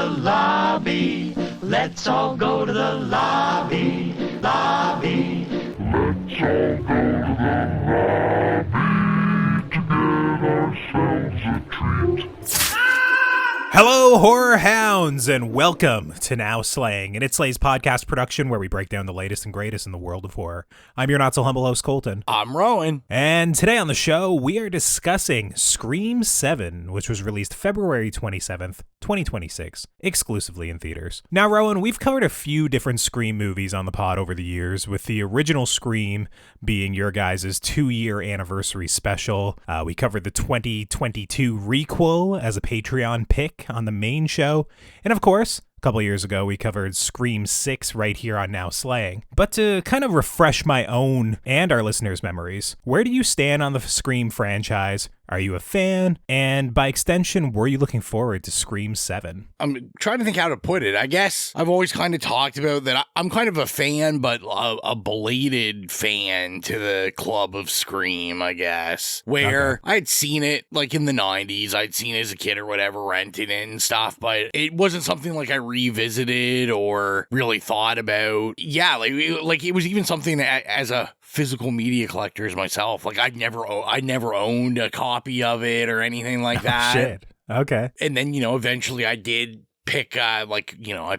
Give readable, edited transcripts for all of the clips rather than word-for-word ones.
lobby. Let's all go to the lobby. Lobby. Let's all go to the lobby to get ourselves a treat. Hello, horror hounds, and welcome to Now Slaying, an It Slays podcast production where we break down the latest and greatest in the world of horror. I'm your not-so-humble host, Colton. I'm Rowan. And today on the show, we are discussing Scream 7, which was released February 27th, 2026, exclusively in theaters. Now, Rowan, we've covered a few different Scream movies on the pod over the years, with the original Scream being your guys' 2-year anniversary special. We covered the 2022 requel as a Patreon pick on the main show, and of course, a couple years ago, we covered Scream 6 right here on Now Slaying. But to kind of refresh my own and our listeners' memories, where do you stand on the Scream franchise? Are you a fan? And by extension, were you looking forward to Scream 7? I'm trying to think how to put it. I guess I've always kind of talked about that I'm kind of a fan, but a belated fan to the club of Scream, I guess. Where I had seen it like in the 90s. I'd seen it as a kid or whatever, rented it and stuff, but it wasn't something like I revisited or really thought about. Yeah, like it was even something that as a physical media collector as myself, like I never owned a copy of it or anything like that. Oh, shit. Okay. And then, eventually I did pick, I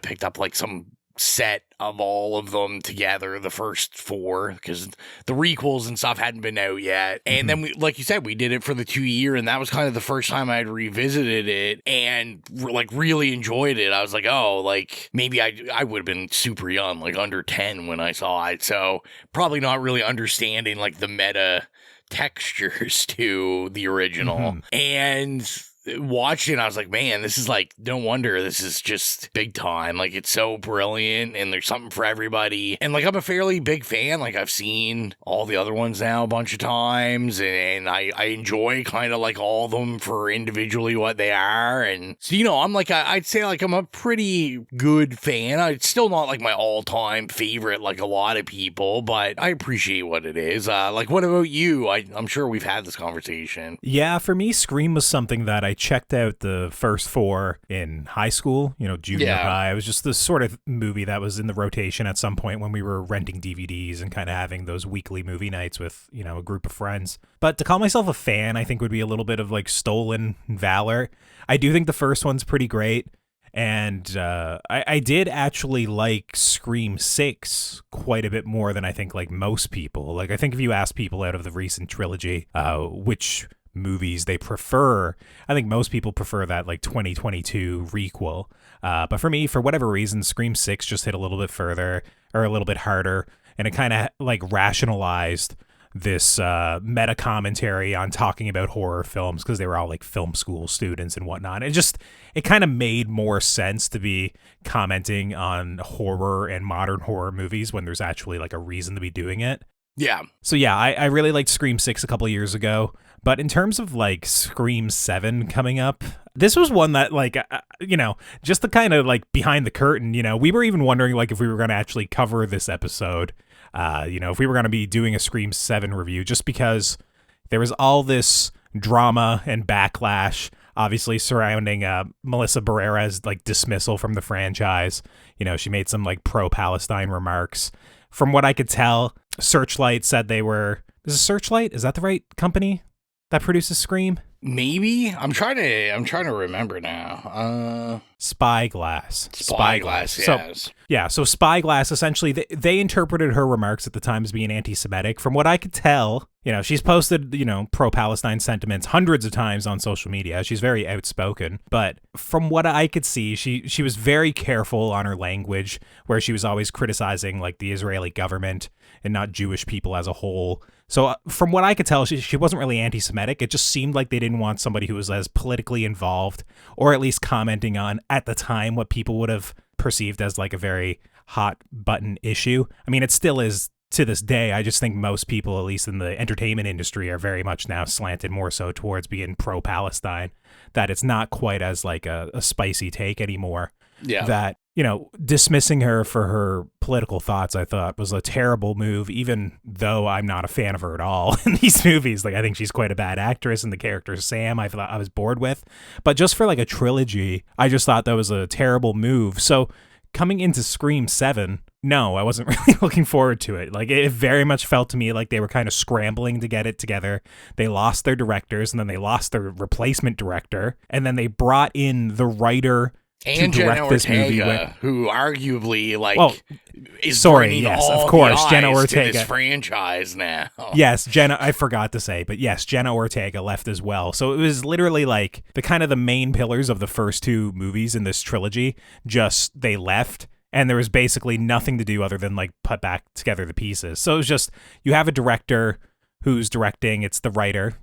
picked up like some set of all of them together, the first 4, because the requels and stuff hadn't been out yet. And then, we, like you said, we did it for the 2-year, and that was kind of the first time I'd revisited it and really enjoyed it. I was like, oh, like maybe I would have been super young, like under 10 when I saw it. So probably not really understanding like the meta textures to the original. And watching, I was like, man, this is like, no wonder this is just big time. Like, it's so brilliant and there's something for everybody. And like, I'm a fairly big fan. Like, I've seen all the other ones now a bunch of times, and I enjoy kind of like all of them for individually what they are. And so, I'm like, I'd say like I'm a pretty good fan. It's still not like my all-time favorite like a lot of people, but I appreciate what it is. Like, what about you? I'm sure we've had this conversation. Yeah, for me, Scream was something that I checked out the first 4 in high school, junior high. It was just the sort of movie that was in the rotation at some point when we were renting DVDs and kind of having those weekly movie nights with, a group of friends. But to call myself a fan, I think would be a little bit of like stolen valor. I do think the first one's pretty great. And I did actually like Scream 6 quite a bit more than I think like most people. Like, I think if you ask people out of the recent trilogy, which movies they prefer, I think most people prefer that like 2022 requel. But for me, for whatever reason, Scream 6 just hit a little bit further or a little bit harder, and it kind of like rationalized this meta commentary on talking about horror films because they were all like film school students and whatnot. It kind of made more sense to be commenting on horror and modern horror movies when there's actually like a reason to be doing it. Yeah. So yeah, I really liked Scream 6 a couple of years ago. But in terms of like Scream 7 coming up, this was one that like, just the kind of like behind the curtain, we were even wondering like if we were going to actually cover this episode, if we were going to be doing a Scream 7 review, just because there was all this drama and backlash, obviously surrounding Melissa Barrera's like dismissal from the franchise. She made some like pro-Palestine remarks. From what I could tell, Searchlight said they were... Is it Searchlight? Is that the right company that produces Scream? Maybe. I'm trying to remember now. Spyglass. Spyglass, yes. So Spyglass, essentially, they interpreted her remarks at the time as being anti-Semitic. From what I could tell, she's posted, pro-Palestine sentiments hundreds of times on social media. She's very outspoken. But from what I could see, she was very careful on her language, where she was always criticizing, like, the Israeli government and not Jewish people as a whole. So from what I could tell, she wasn't really anti-Semitic. It just seemed like they didn't want somebody who was as politically involved, or at least commenting on, at the time, what people would have perceived as like a very hot button issue. I mean, it still is to this day. I just think most people, at least in the entertainment industry, are very much now slanted more so towards being pro-Palestine, that it's not quite as like a spicy take anymore. Yeah. That dismissing her for her political thoughts, I thought was a terrible move, even though I'm not a fan of her at all in these movies. Like, I think she's quite a bad actress, and the character Sam, I thought I was bored with. But just for like a trilogy, I just thought that was a terrible move. So coming into Scream 7, no, I wasn't really looking forward to it. Like, it very much felt to me like they were kind of scrambling to get it together. They lost their directors, and then they lost their replacement director, and then they brought in the writer and Jenna Ortega, who arguably is bringing all of course, the eyes Jenna Ortega to this franchise now. Yes, Jenna. I forgot to say, but yes, Jenna Ortega left as well. So it was literally like the main pillars of the first two movies in this trilogy. Just they left, and there was basically nothing to do other than like put back together the pieces. So it was just you have a director who's directing. It's the writer,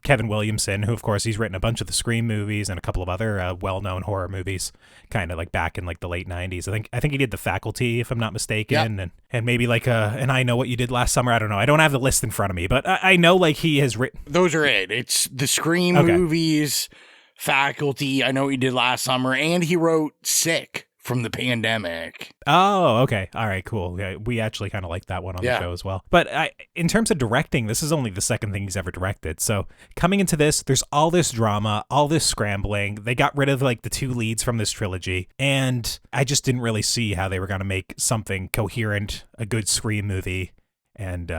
Kevin Williamson, who, of course, he's written a bunch of the Scream movies and a couple of other well-known horror movies, kind of like back in like the late 90s. I think he did The Faculty, if I'm not mistaken, yep. and maybe like and I Know What You Did Last Summer. I don't know. I don't have the list in front of me, but I know like he has written. Those are it. It's the Scream movies, Faculty, I Know What You Did Last Summer, and he wrote Sick from the pandemic. Oh, okay. All right, cool. Yeah, we actually kind of like that one on the show as well. But in terms of directing, this is only the second thing he's ever directed. So coming into this, there's all this drama, all this scrambling. They got rid of like the two leads from this trilogy, and I just didn't really see how they were going to make something coherent, a good Scream movie. And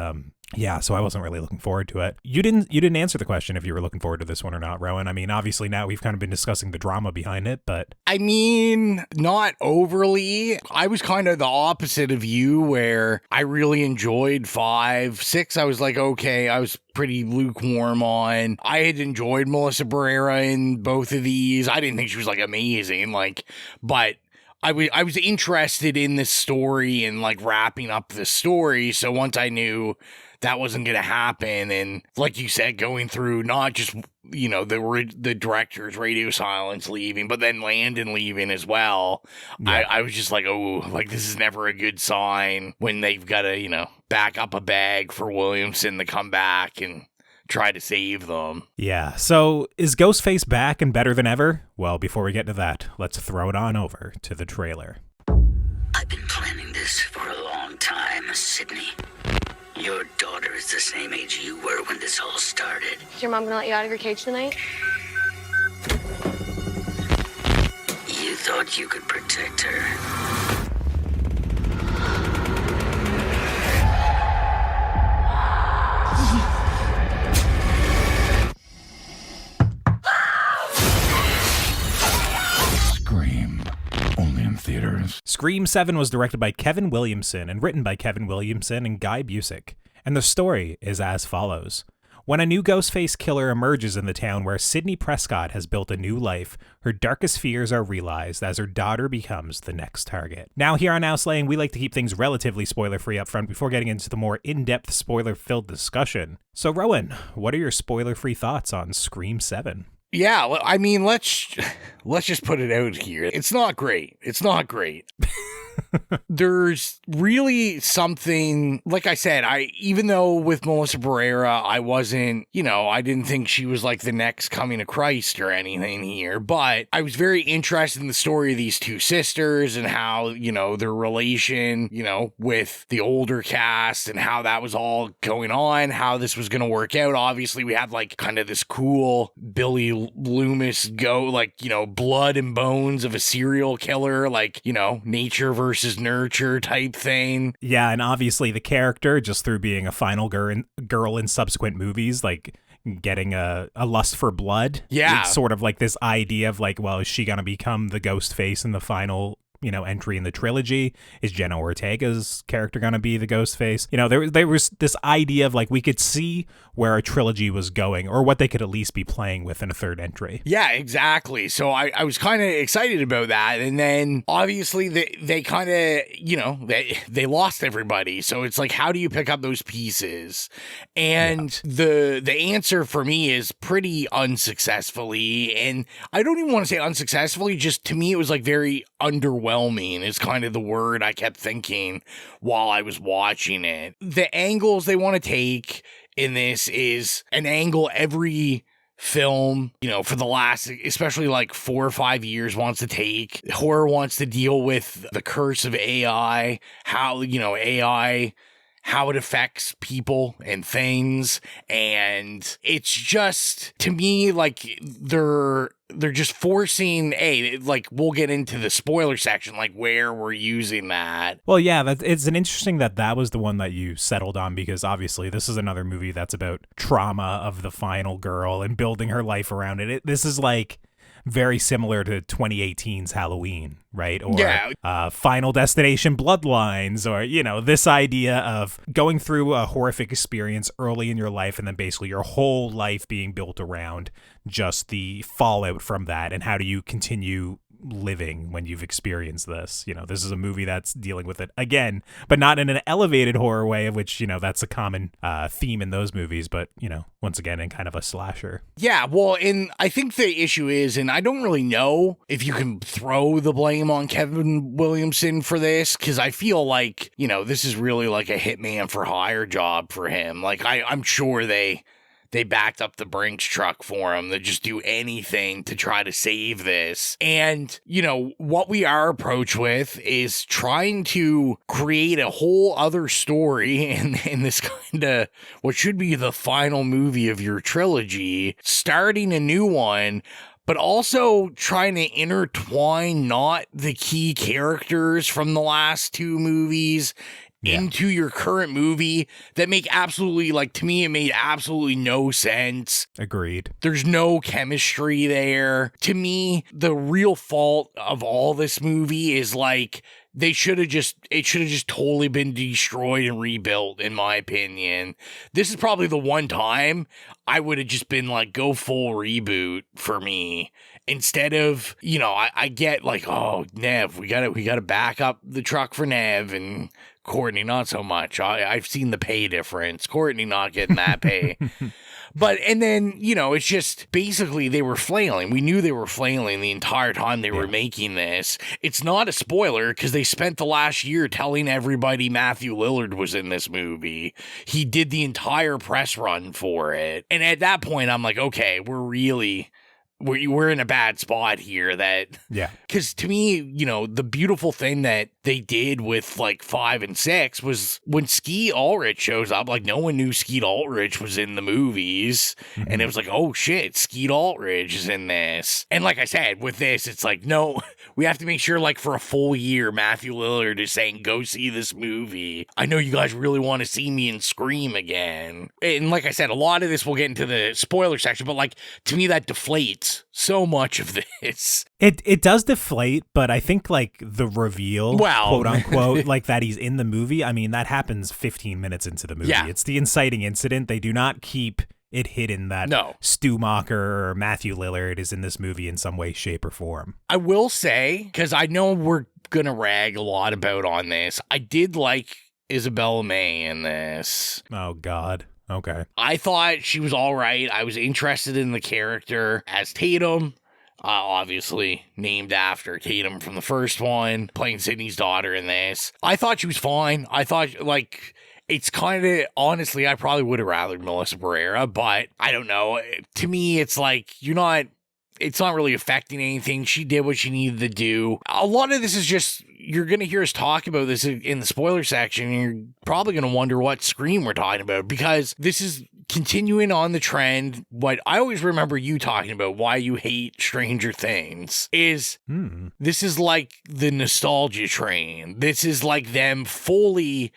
so I wasn't really looking forward to it. You didn't answer the question if you were looking forward to this one or not, Rowan. I mean, obviously now we've kind of been discussing the drama behind it, but I mean, not overly. I was kind of the opposite of you, where I really enjoyed 5. 6, I was like, okay, I was pretty lukewarm on. I had enjoyed Melissa Barrera in both of these. I didn't think she was like amazing, but I was interested in this story and like wrapping up the story. So once I knew that wasn't going to happen, and like you said, going through not just, the director's radio silence leaving, but then Landon leaving as well, I was just like, oh, like this is never a good sign when they've got to, back up a bag for Williamson to come back and try to save them. Yeah, so is Ghostface back and better than ever? Well, before we get to that, let's throw it on over to the trailer. I've been planning this for a long time, Sydney. Your daughter is the same age you were when this all started. Is your mom gonna let you out of your cage tonight? You thought you could protect her. Theaters. Scream 7 was directed by Kevin Williamson and written by Kevin Williamson and Guy Busick, and the story is as follows. When a new Ghostface killer emerges in the town where Sidney Prescott has built a new life, her darkest fears are realized as her daughter becomes the next target. Now, here on Now Slaying, we like to keep things relatively spoiler-free up front before getting into the more in-depth spoiler-filled discussion. So, Rowan, what are your spoiler-free thoughts on Scream 7? Yeah, well, I mean, let's just put it out here. It's not great. There's really something, like I said, even though with Melissa Barrera, I wasn't, I didn't think she was like the next coming of Christ or anything here, but I was very interested in the story of these two sisters and how, their relation, with the older cast and how that was all going on, how this was going to work out. Obviously, we had like kind of this cool Billy Loomis blood and bones of a serial killer, nature versus nurture type thing. Yeah, and obviously the character, just through being a final girl in subsequent movies, like getting a lust for blood. Yeah. It's sort of like this idea of like, well, is she going to become the ghost face in the final entry in the trilogy? Is Jenna Ortega's character going to be the ghost face? There was this idea of like we could see where a trilogy was going or what they could at least be playing with in a third entry. Yeah, exactly. So I was kind of excited about that. And then obviously they kind of, they lost everybody. So it's like, how do you pick up those pieces? And the answer for me is pretty unsuccessfully. And I don't even want to say unsuccessfully, just to me, it was like very underwhelming is kind of the word I kept thinking while I was watching it. The angles they want to take in this is an angle every film, for the last, especially like 4 or 5 years wants to take. Horror wants to deal with the curse of AI, how, AI, how it affects people and things. And it's just, to me, like they're just forcing, we'll get into the spoiler section, like where we're using that. Well, yeah, it's an interesting that was the one that you settled on, because obviously this is another movie that's about trauma of the final girl and building her life around it. This is like very similar to 2018's Halloween, right? Or Final Destination Bloodlines, or, this idea of going through a horrific experience early in your life and then basically your whole life being built around just the fallout from that, and how do you continue living when you've experienced this. This is a movie that's dealing with it again, but not in an elevated horror way, of which, that's a common theme in those movies, but, once again, in kind of a slasher. Yeah, well, and I think the issue is, and I don't really know if you can throw the blame on Kevin Williamson for this, because I feel like, this is really like a hitman for hire job for him. Like, I'm sure they backed up the Brinks truck for him to just do anything to try to save this. And, what we are approached with is trying to create a whole other story in this kind of what should be the final movie of your trilogy, starting a new one, but also trying to intertwine not the key characters from the last two movies into your current movie that make absolutely, like, to me, it made absolutely no sense. Agreed. There's no chemistry there. To me, the real fault of all this movie is, like, it should have just totally been destroyed and rebuilt, in my opinion. This is probably the one time I would have just been like, go full reboot for me. Instead of, I get like, oh, Nev, we gotta back up the truck for Nev, and Courtney, not so much. I've seen the pay difference. Courtney not getting that pay. And then, it's just basically they were flailing. We knew they were flailing the entire time they were making this. It's not a spoiler because they spent the last year telling everybody Matthew Lillard was in this movie. He did the entire press run for it. And at that point, I'm like, okay, we're in a bad spot here. Because to me, the beautiful thing that they did with like 5 and 6 was when Skeet Ulrich shows up, like no one knew Skeet Ulrich was in the movies. Mm-hmm. And it was like, oh shit, Skeet Ulrich is in this. And like I said, with this, it's like, no, we have to make sure like for a full year, Matthew Lillard is saying, go see this movie. I know you guys really want to see me in Scream again. And like I said, a lot of this we'll get into the spoiler section, but like to me that deflates so much of this. It does deflate, but I think like the reveal, quote unquote, like that he's in the movie, I mean, that happens 15 minutes into the movie. Yeah. It's the inciting incident. They do not keep it hidden that Stu Macher or Matthew Lillard is in this movie in some way, shape, or form. I will say, because I know we're going to rag a lot about on this, I did like Isabella May in this. Oh, God. Okay. I thought she was all right. I was interested in the character as Tatum, obviously named after Tatum from the first one, playing Sydney's daughter in this. I thought she was fine. I thought, like, it's kind of, honestly, I probably would have rathered Melissa Barrera, but I don't know. To me, it's like, it's not really affecting anything. She did what she needed to do. A lot of this is just, you're going to hear us talk about this in the spoiler section, and you're probably going to wonder what Scream we're talking about, because this is continuing on the trend. What I always remember you talking about, why you hate Stranger Things, is this is like the nostalgia train. This is like them fully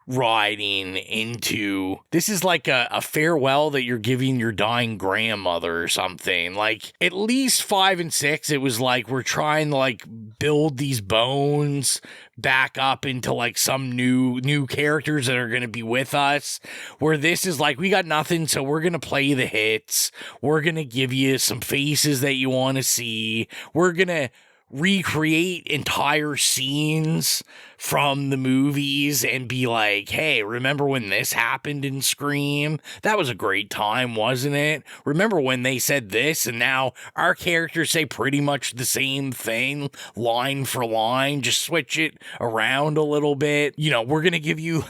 riding into, this is like a farewell that you're giving your dying grandmother or something. Like at least 5 and 6, it was like we're trying to like build these bones back up into like some new characters that are going to be with us, where this is like, we got nothing, so we're going to play the hits, we're going to give you some faces that you want to see, we're going to recreate entire scenes from the movies and be like, hey, remember when this happened in Scream? That was a great time, wasn't it? Remember when they said this, and now our characters say pretty much the same thing, line for line, just switch it around a little bit. We're going to give you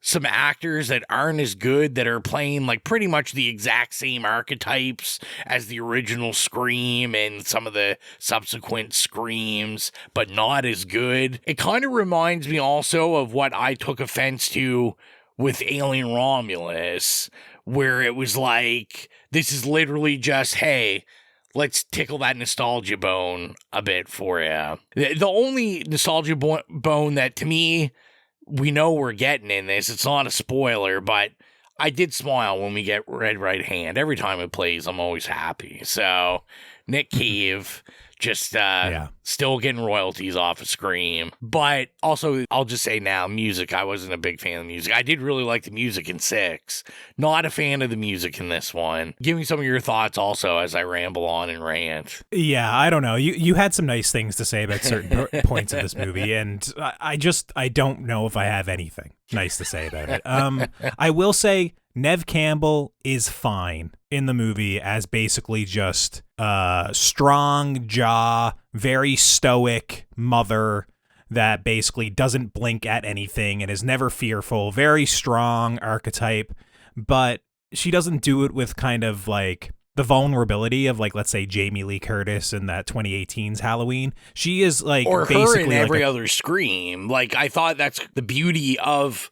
some actors that aren't as good that are playing like pretty much the exact same archetypes as the original Scream and some of the subsequent Screams, but not as good. It kind of reminds me also of what I took offense to with Alien Romulus, where it was like, this is literally just, hey, let's tickle that nostalgia bone a bit for you. The only nostalgia bone that, to me, we know we're getting in this, it's not a spoiler, but I did smile when we get Red Right Hand. Every time it plays, I'm always happy. So, Nick Cave just still getting royalties off of Scream. But also, I'll just say now, music, I wasn't a big fan of the music. I did really like the music in 6. Not a fan of the music in this one. Give me some of your thoughts also as I ramble on and rant. Yeah, I don't know. You had some nice things to say about certain points of this movie, and I don't know if I have anything nice to say about it. I will say Neve Campbell is fine in the movie as basically just strong jaw, very stoic mother that basically doesn't blink at anything and is never fearful, very strong archetype, but she doesn't do it with kind of like the vulnerability of, like, let's say Jamie Lee Curtis in that 2018's Halloween. She is like, or basically her in every other Scream. Like, I thought that's the beauty of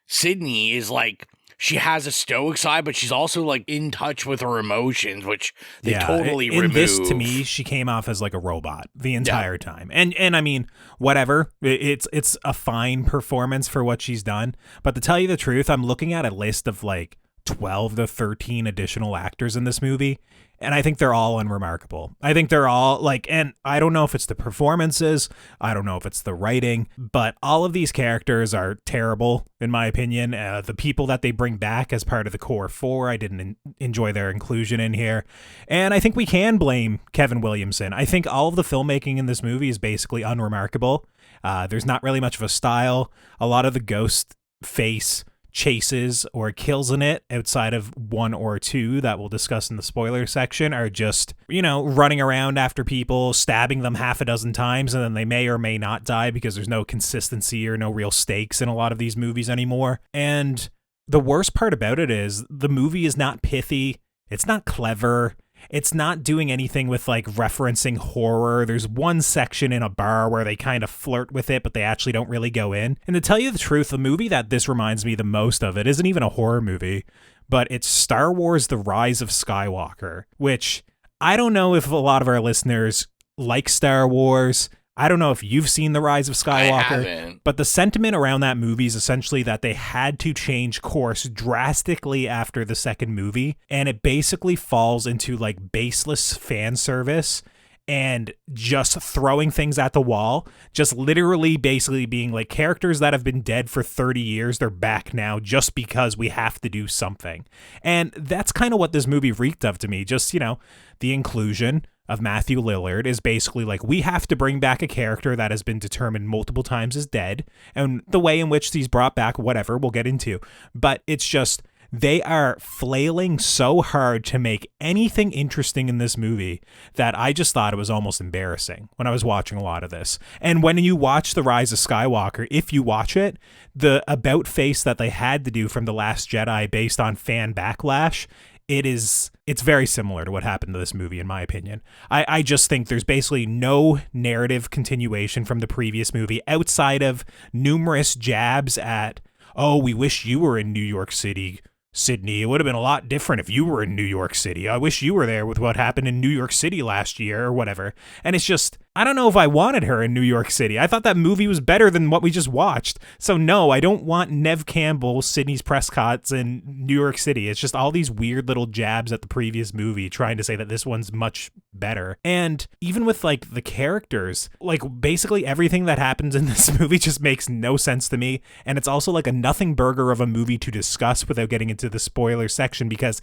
Sydney, is like, she has a stoic side, but she's also like in touch with her emotions, which they totally remove. In this, to me, she came off as like a robot the entire time. And I mean, whatever. It's a fine performance for what she's done. But to tell you the truth, I'm looking at a list of like 12 to 13 additional actors in this movie, and I think they're all unremarkable. I think they're all like, and I don't know if it's the performances, I don't know if it's the writing, but all of these characters are terrible, in my opinion. The people that they bring back as part of the core 4, I didn't enjoy their inclusion in here. And I think we can blame Kevin Williamson. I think all of the filmmaking in this movie is basically unremarkable. There's not really much of a style. A lot of the ghost face chases or kills in it, outside of 1 or 2 that we'll discuss in the spoiler section, are just, running around after people, stabbing them half a dozen times, and then they may or may not die because there's no consistency or no real stakes in a lot of these movies anymore. And the worst part about it is the movie is not pithy, it's not clever, it's not doing anything with like referencing horror. There's one section in a bar where they kind of flirt with it, but they actually don't really go in. And to tell you the truth, the movie that this reminds me the most of, it isn't even a horror movie, but it's Star Wars: The Rise of Skywalker, which I don't know if a lot of our listeners like Star Wars. I don't know if you've seen The Rise of Skywalker, I haven't. But the sentiment around that movie is essentially that they had to change course drastically after the second movie, and it basically falls into like baseless fan service and just throwing things at the wall, just literally basically being like, characters that have been dead for 30 years, they're back now just because we have to do something. And that's kind of what this movie reeked of to me. Just, the inclusion of Matthew Lillard is basically like, we have to bring back a character that has been determined multiple times as dead, and the way in which he's brought back, whatever, we'll get into. But it's just, they are flailing so hard to make anything interesting in this movie that I just thought it was almost embarrassing when I was watching a lot of this. And when you watch The Rise of Skywalker, if you watch it, the about face that they had to do from The Last Jedi based on fan backlash, it's very similar to what happened to this movie, in my opinion. I just think there's basically no narrative continuation from the previous movie outside of numerous jabs at, oh, we wish you were in New York City, Sydney. It would have been a lot different if you were in New York City. I wish you were there with what happened in New York City last year or whatever. And it's just, I don't know if I wanted her in New York City. I thought that movie was better than what we just watched. So no, I don't want Neve Campbell, Sidney Prescott's in New York City. It's just all these weird little jabs at the previous movie trying to say that this one's much better. And even with like the characters, like basically everything that happens in this movie just makes no sense to me. And it's also like a nothing burger of a movie to discuss without getting into the spoiler section, because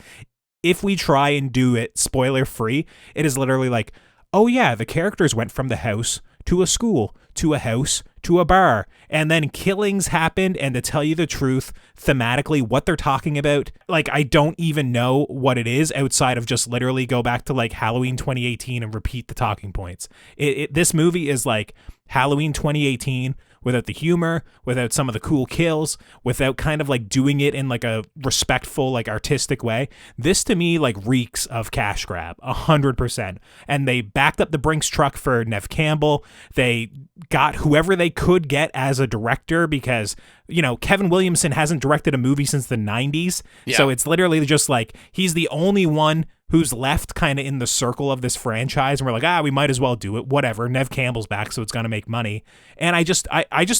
if we try and do it spoiler free, it is literally like, oh yeah, the characters went from the house to a school, to a house, to a bar, and then killings happened, and to tell you the truth, thematically, what they're talking about, like, I don't even know what it is outside of just literally go back to, like, Halloween 2018 and repeat the talking points. This movie is like Halloween 2018 without the humor, without some of the cool kills, without kind of like doing it in like a respectful, like artistic way. This to me like reeks of cash grab 100%. And they backed up the Brinks truck for Nev Campbell. They got whoever they could get as a director because, you know, Kevin Williamson hasn't directed a movie since the 90s. Yeah. So it's literally just like he's the only one who's left kind of in the circle of this franchise. And we're like, we might as well do it. Whatever. Nev Campbell's back, so it's going to make money. And I just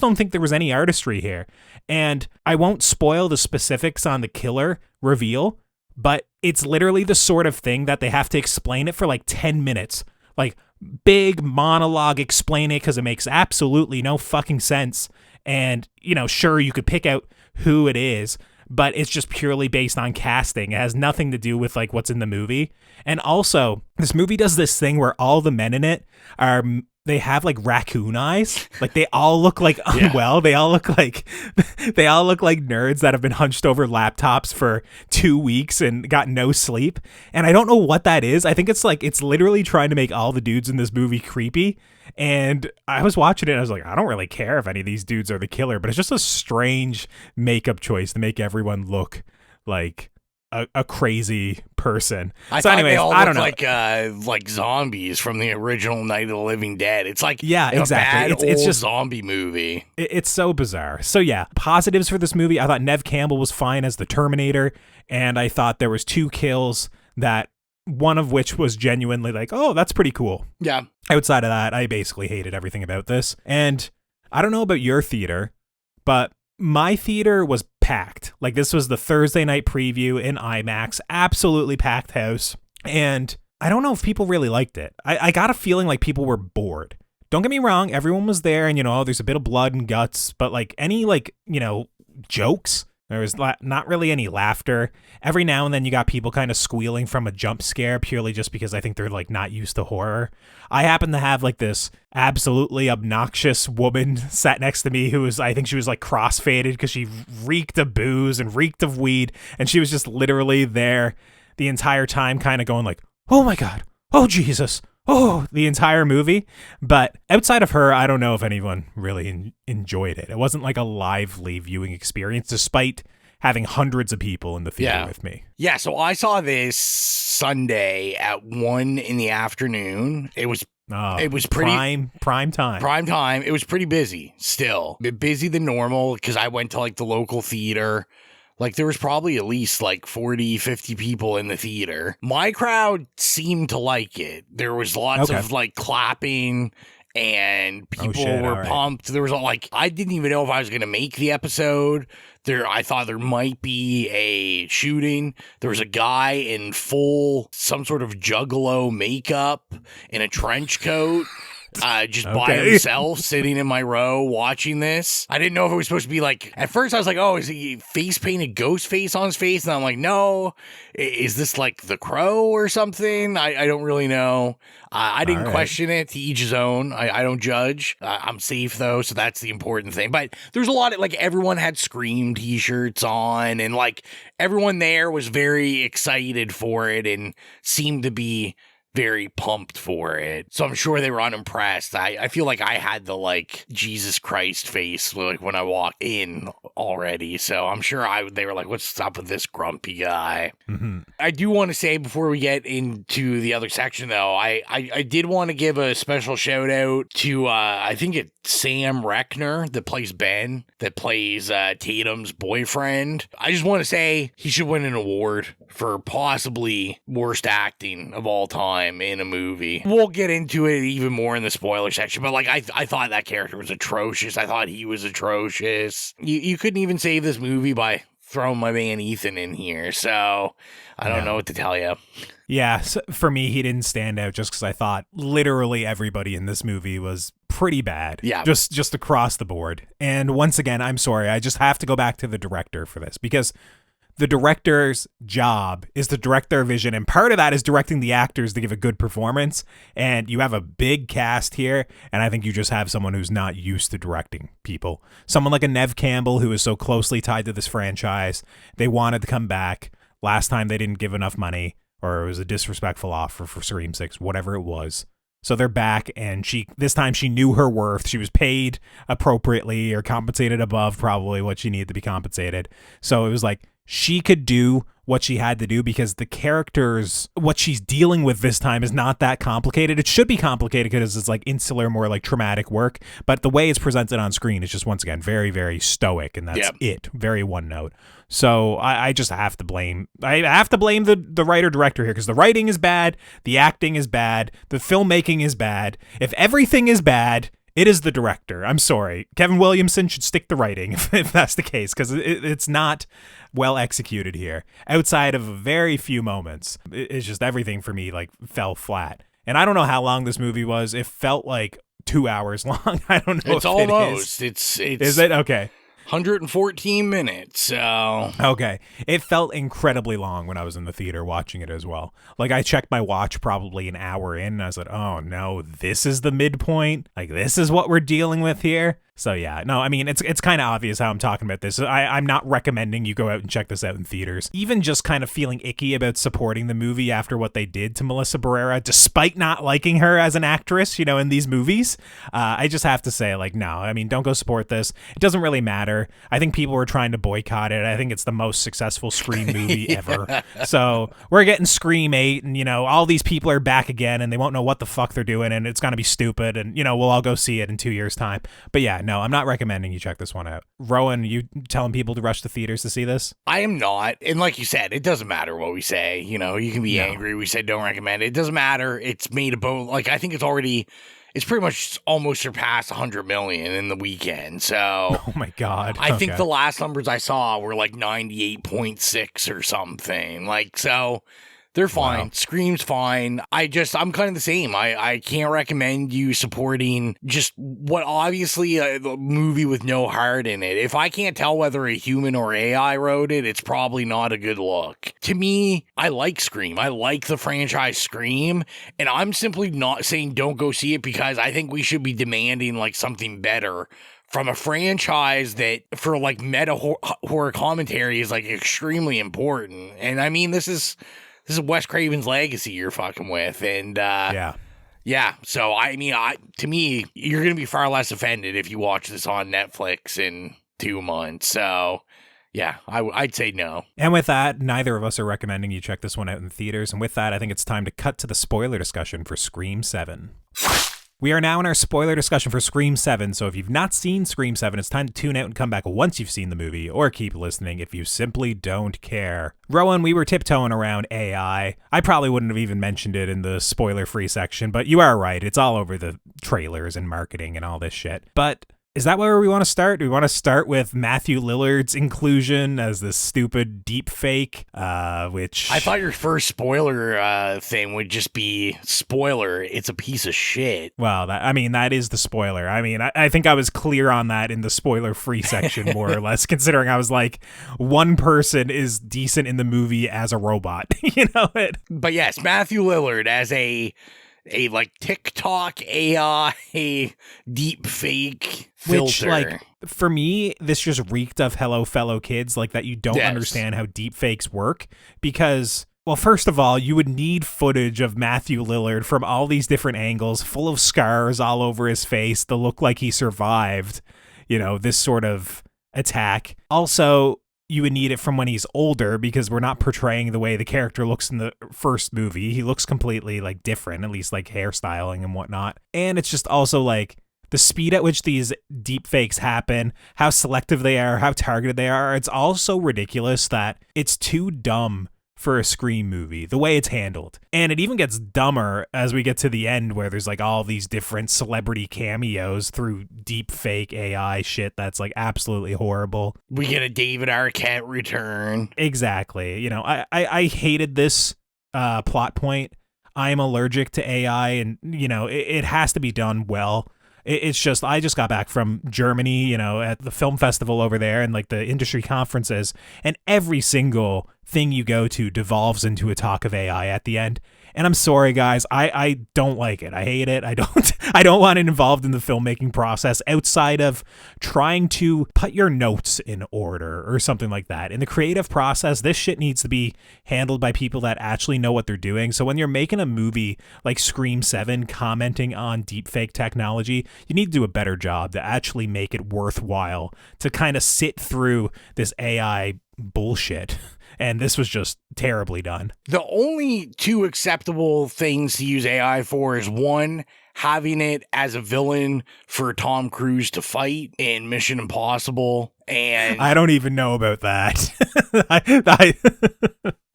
don't think there was any artistry here. And I won't spoil the specifics on the killer reveal, but it's literally the sort of thing that they have to explain it for like 10 minutes. Like big monologue, explain it because it makes absolutely no fucking sense. And, you know, sure, you could pick out who it is, but it's just purely based on casting. It has nothing to do with like what's in the movie. And also, this movie does this thing where all the men in it they have like raccoon eyes. Like they all look like unwell. They all look like nerds that have been hunched over laptops for 2 weeks and got no sleep. And I don't know what that is. I think it's literally trying to make all the dudes in this movie creepy. And I was watching it and I was like, I don't really care if any of these dudes are the killer, but it's just a strange makeup choice to make everyone look like a crazy person. So anyways, I don't know. Like zombies from the original Night of the Living Dead. It's like exactly. A bad it's just zombie movie. It's so bizarre. So yeah, positives for this movie. I thought Nev Campbell was fine as the Terminator, and I thought there was 2 kills that one of which was genuinely like, oh, that's pretty cool. Yeah. Outside of that, I basically hated everything about this. And I don't know about your theater, but my theater was packed. Like this was the Thursday night preview in IMAX, absolutely packed house. And I don't know if people really liked it. I got a feeling like people were bored. Don't get me wrong, everyone was there and, you know, there's a bit of blood and guts, but like any like, you know, jokes, there was not really any laughter. Every now and then you got people kind of squealing from a jump scare purely just because I think they're like not used to horror. I happen to have like this absolutely obnoxious woman sat next to me I think she was like crossfaded because she reeked of booze and reeked of weed. And she was just literally there the entire time kind of going like, oh my God, oh Jesus, oh, the entire movie. But outside of her, I don't know if anyone really enjoyed it. It wasn't like a lively viewing experience, despite having hundreds of people in the theater with me. Yeah, so I saw this Sunday at 1 p.m. It was pretty prime time. Prime time. It was pretty busy still. A bit busy than normal because I went to like the local theater. Like there was probably at least like 40, 50 people in the theater. My crowd seemed to like it. There was lots of like clapping and people were pumped. There was I didn't even know if I was going to make the episode. I thought there might be a shooting. There was a guy in full some sort of juggalo makeup in a trench coat. Just by himself sitting in my row watching this. I didn't know if it was supposed to be like, at first I was like, oh, is he face painted ghost face on his face? And I'm like, no, is this like The Crow or something? I don't really know. I didn't question it. To each his own. I don't judge. I'm safe though, so that's the important thing. But there's a lot of everyone had Scream t-shirts on, and everyone there was very excited for it and seemed to be very pumped for it. So I'm sure they were unimpressed. I feel like I had the Jesus Christ face when I walked in already. So I'm sure they were like, what's up with this grumpy guy? Mm-hmm. I do want to say before we get into the other section though, I did want to give a special shout out to I think it's Sam Reckner that plays Ben, that plays Tatum's boyfriend. I just want to say he should win an award for possibly worst acting of all time in a movie. We'll get into it even more in the spoiler section, but I thought that character was atrocious. I thought he was atrocious. You couldn't even save this movie by throwing my man Ethan in here, so I don't know what to tell you. Yeah, so for me, he didn't stand out just because I thought literally everybody in this movie was pretty bad. Yeah. Just across the board. And once again, I'm sorry, I just have to go back to the director for this, because the director's job is to direct their vision, and part of that is directing the actors to give a good performance. And you have a big cast here, and I think you just have someone who's not used to directing people. Someone like a Nev Campbell, who is so closely tied to this franchise. They wanted to come back. Last time they didn't give enough money, or it was a disrespectful offer for Scream 6, whatever it was. So they're back, and this time she knew her worth. She was paid appropriately or compensated above probably what she needed to be compensated. So it was like she could do what she had to do because the characters, what she's dealing with this time is not that complicated. It should be complicated because it's like insular, more like traumatic work. But the way it's presented on screen is just, once again, very, very stoic. And that's it. Very one note. So I just have to blame. I have to blame the writer-director here because the writing is bad. The acting is bad. The filmmaking is bad. If everything is bad, it is the director. I'm sorry. Kevin Williamson should stick to writing if that's the case, because it's not well executed here. Outside of very few moments, it's just everything for me like fell flat. And I don't know how long this movie was. It felt like 2 hours long. I don't know. It's almost. Is it? Okay. 114 minutes, so... Okay. It felt incredibly long when I was in the theater watching it as well. Like, I checked my watch probably an hour in, and I was like, oh, no, this is the midpoint? Like, this is what we're dealing with here? So, yeah. No, I mean, it's kind of obvious how I'm talking about this. I'm not recommending you go out and check this out in theaters. Even just kind of feeling icky about supporting the movie after what they did to Melissa Barrera, despite not liking her as an actress, in these movies, I just have to say, like, no. I mean, don't go support this. It doesn't really matter. I think people were trying to boycott it. I think it's the most successful Scream movie ever. So we're getting Scream 8 and, all these people are back again and they won't know what the fuck they're doing and it's going to be stupid and, we'll all go see it in 2 years' time. But yeah, no, I'm not recommending you check this one out. Rowan, you telling people to rush to theaters to see this? I am not. And like you said, it doesn't matter what we say. You can be angry. We said don't recommend it. It doesn't matter. It's made about, like, I think it's pretty much almost surpassed 100 million in the weekend. So, oh my God. I think the last numbers I saw were like 98.6 or something. Like, so they're fine. Wow. Scream's fine. I'm kind of the same. I can't recommend you supporting just what obviously a movie with no heart in it. If I can't tell whether a human or AI wrote it, it's probably not a good look. To me, I like Scream. I like the franchise Scream, and I'm simply not saying don't go see it because I think we should be demanding like something better from a franchise that for like meta horror commentary is like extremely important. And I mean, this is Wes Craven's legacy you're fucking with. And yeah. So I mean, to me, you're going to be far less offended if you watch this on Netflix in 2 months. So yeah, I'd say no. And with that, neither of us are recommending you check this one out in theaters. And with that, I think it's time to cut to the spoiler discussion for Scream 7. We are now in our spoiler discussion for Scream 7, so if you've not seen Scream 7, it's time to tune out and come back once you've seen the movie, or keep listening if you simply don't care. Rowan, we were tiptoeing around AI. I probably wouldn't have even mentioned it in the spoiler-free section, but you are right. It's all over the trailers and marketing and all this shit. But is that where we want to start? Do we want to start with Matthew Lillard's inclusion as this stupid deep fake, which... I thought your first spoiler thing would just be, spoiler, it's a piece of shit. Well, that is the spoiler. I mean, I think I was clear on that in the spoiler-free section, more or less, considering I was like, one person is decent in the movie as a robot, But yes, Matthew Lillard as a like TikTok AI deep fake filter. Which, like, for me, this just reeked of Hello Fellow Kids, like that you don't understand how deep fakes work because, well, first of all, you would need footage of Matthew Lillard from all these different angles, full of scars all over his face to look like he survived, this sort of attack. Also, you would need it from when he's older because we're not portraying the way the character looks in the first movie. He looks completely like different, at least like hairstyling and whatnot. And it's just also like the speed at which these deep fakes happen, how selective they are, how targeted they are. It's all so ridiculous that it's too dumb for a Scream movie, the way it's handled. And it even gets dumber as we get to the end where there's like all these different celebrity cameos through deep fake AI shit that's like absolutely horrible. We get a David Arquette return. Exactly. I hated this plot point. I'm allergic to AI and, it has to be done well. It's just, I just got back from Germany, at the film festival over there and like the industry conferences, and every single thing you go to devolves into a talk of AI at the end. And I'm sorry, guys. I don't like it. I hate it. I don't want it involved in the filmmaking process outside of trying to put your notes in order or something like that. In the creative process, this shit needs to be handled by people that actually know what they're doing. So when you're making a movie like Scream 7 commenting on deepfake technology, you need to do a better job to actually make it worthwhile to kind of sit through this AI bullshit. And this was just terribly done. The only two acceptable things to use AI for is one, having it as a villain for Tom Cruise to fight in Mission Impossible. And I don't even know about that.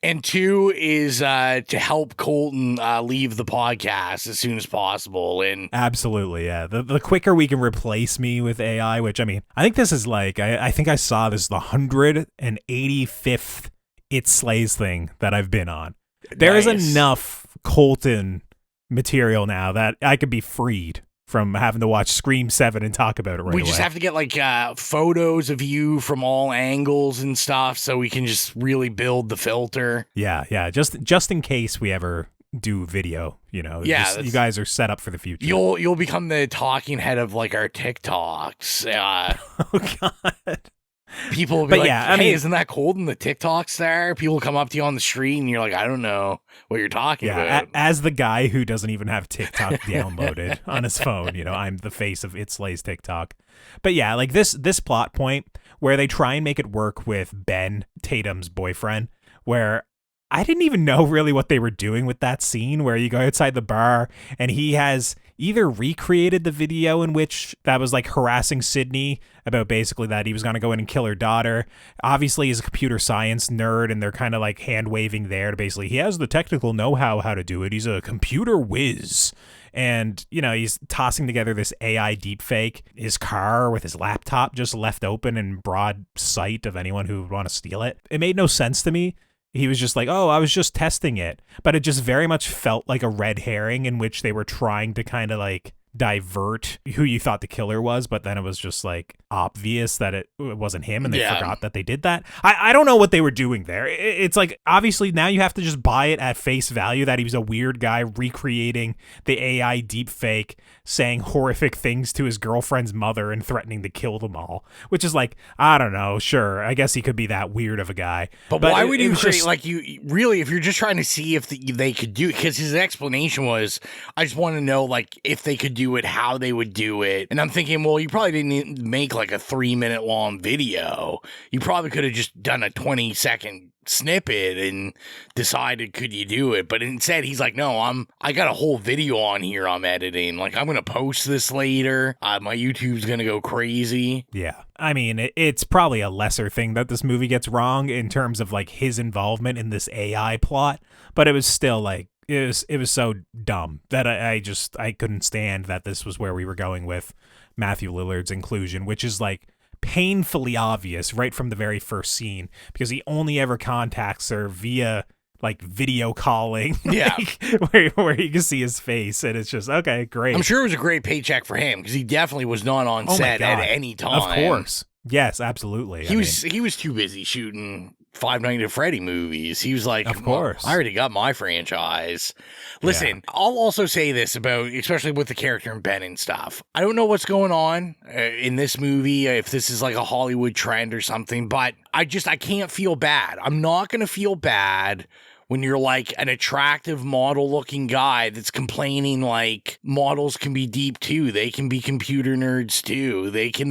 And two is to help Colton leave the podcast as soon as possible. And absolutely, yeah. The quicker we can replace me with AI, which, I mean, I think this is like, I think I saw this the 185th It Slays thing that I've been on. There is enough Colton material now that I could be freed from having to watch Scream 7 and talk about it right away. We just have to get like photos of you from all angles and stuff so we can just really build the filter. Yeah. Just in case we ever do video, you know. Yeah, you guys are set up for the future. You'll become the talking head of like our TikToks. Oh God. People will be like, hey, isn't that Colton, the TikTok star? People come up to you on the street and you're like, I don't know what you're talking about. As the guy who doesn't even have TikTok downloaded on his phone, you know, I'm the face of It Slays TikTok. But yeah, like this plot point where they try and make it work with Ben, Tatum's boyfriend, where I didn't even know really what they were doing with that scene where you go outside the bar and he has either recreated the video in which that was like harassing Sydney about basically that he was going to go in and kill her daughter. Obviously, he's a computer science nerd and they're kind of like hand waving there to basically, he has the technical know-how how to do it. He's a computer whiz. And, you know, he's tossing together this AI deepfake, his car with his laptop just left open in broad sight of anyone who would want to steal it. It made no sense to me. He was just like, oh, I was just testing it. But it just very much felt like a red herring in which they were trying to kind of like divert who you thought the killer was, but then it was just like obvious that it wasn't him and they forgot that they did that. I don't know what they were doing there. It's like, obviously now you have to just buy it at face value that he was a weird guy recreating the AI deepfake, saying horrific things to his girlfriend's mother and threatening to kill them all, which is like, I don't know, sure, I guess he could be that weird of a guy. But why would you create, like, you really, if you're just trying to see if they could do it, because his explanation was, I just want to know, like, if they could do it, how they would do it. And I'm thinking, well, you probably didn't make like a 3-minute long video. You probably could have just done a 20-second snippet and decided, could you do it? But instead he's like, no, I got a whole video on here I'm editing. Like, I'm gonna post this later. My YouTube's gonna go crazy. Yeah. I mean, it's probably a lesser thing that this movie gets wrong in terms of like his involvement in this AI plot, but it was still like, it was so dumb that I couldn't stand that this was where we were going with Matthew Lillard's inclusion, which is like painfully obvious right from the very first scene because he only ever contacts her via like video calling, where you can see his face, and it's just, okay, great. I'm sure it was a great paycheck for him because he definitely was not on set at any time. Of course. Yes, absolutely. He was too busy shooting Five Nights at Freddy movies. He was like, of course, I already got my franchise. Listen, I'll also say this about, especially with the character in Ben and stuff. I don't know what's going on in this movie, if this is like a Hollywood trend or something, but I can't feel bad. I'm not going to feel bad when you're like an attractive model looking guy that's complaining like models can be deep too. They can be computer nerds too. They can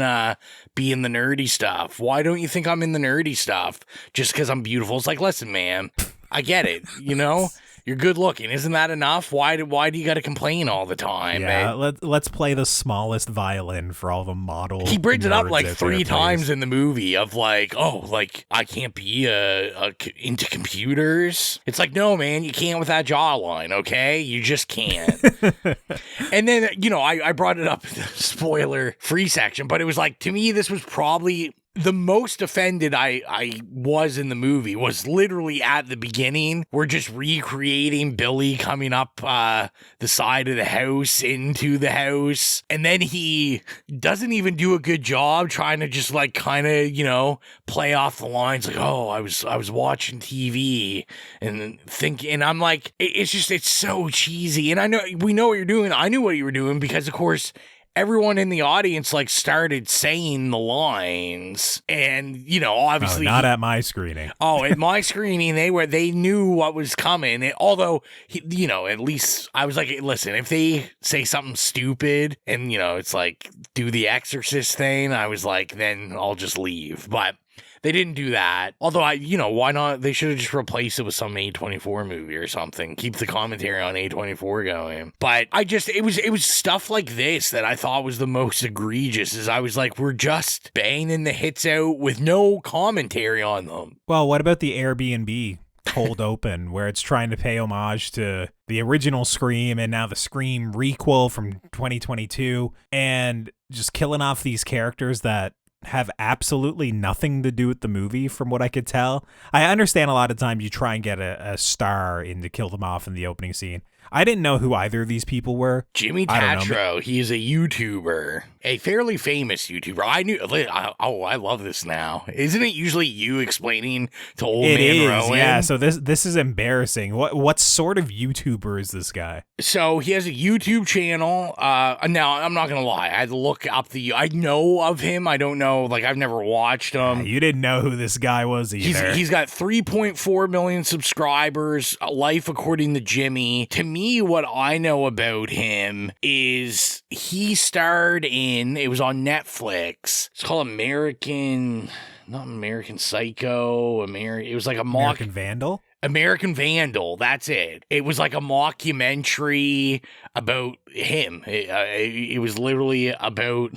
be in the nerdy stuff. Why don't you think I'm in the nerdy stuff just because I'm beautiful? It's like, listen, man, I get it. You know, you're good looking. Isn't that enough? Why do you got to complain all the time? Yeah, let's play the smallest violin for all the models. He brings it up like 3 times in the movie of like, oh, like I can't be into computers. It's like, no, man, you can't with that jawline. Okay, you just can't. And then, you know, I brought it up in the spoiler free section, but it was like, to me, this was probably The most offended I was in the movie was literally at the beginning. We're just recreating Billy coming up the side of the house into the house. And then he doesn't even do a good job trying to just like kind of, you know, play off the lines like, oh, I was watching TV and thinking, and I'm like, it's so cheesy. And we know what you're doing. I knew what you were doing because, of course, everyone in the audience like started saying the lines, and you know, obviously not at my screening. At my screening, they knew what was coming. Although, you know, at least I was like, listen, if they say something stupid and you know, it's like do the Exorcist thing, I was like, then I'll just leave. But they didn't do that. Although, why not? They should have just replaced it with some A24 movie or something. Keep the commentary on A24 going. But it was stuff like this that I thought was the most egregious. Is I was like, we're just banging the hits out with no commentary on them. Well, what about the Airbnb cold open, where it's trying to pay homage to the original Scream and now the Scream requel from 2022, and just killing off these characters that have absolutely nothing to do with the movie from what I could tell. I understand a lot of times you try and get a star in to kill them off in the opening scene. I didn't know who either of these people were. Jimmy Tatro, he is a YouTuber, a fairly famous YouTuber. I love this now. Isn't it usually you explaining to old man Rowan? Yeah, so this is embarrassing. What sort of YouTuber is this guy? So he has a YouTube channel. Now, I'm not going to lie. I had to look up I know of him. I don't know. Like, I've never watched him. You didn't know who this guy was either. He's got 3.4 million subscribers. Life According to Jimmy. To me, what I know about him is he starred in, it was on Netflix. It's called not American Psycho. It was like a American Vandal? American Vandal, that's it. It was like a mockumentary about him. It was literally about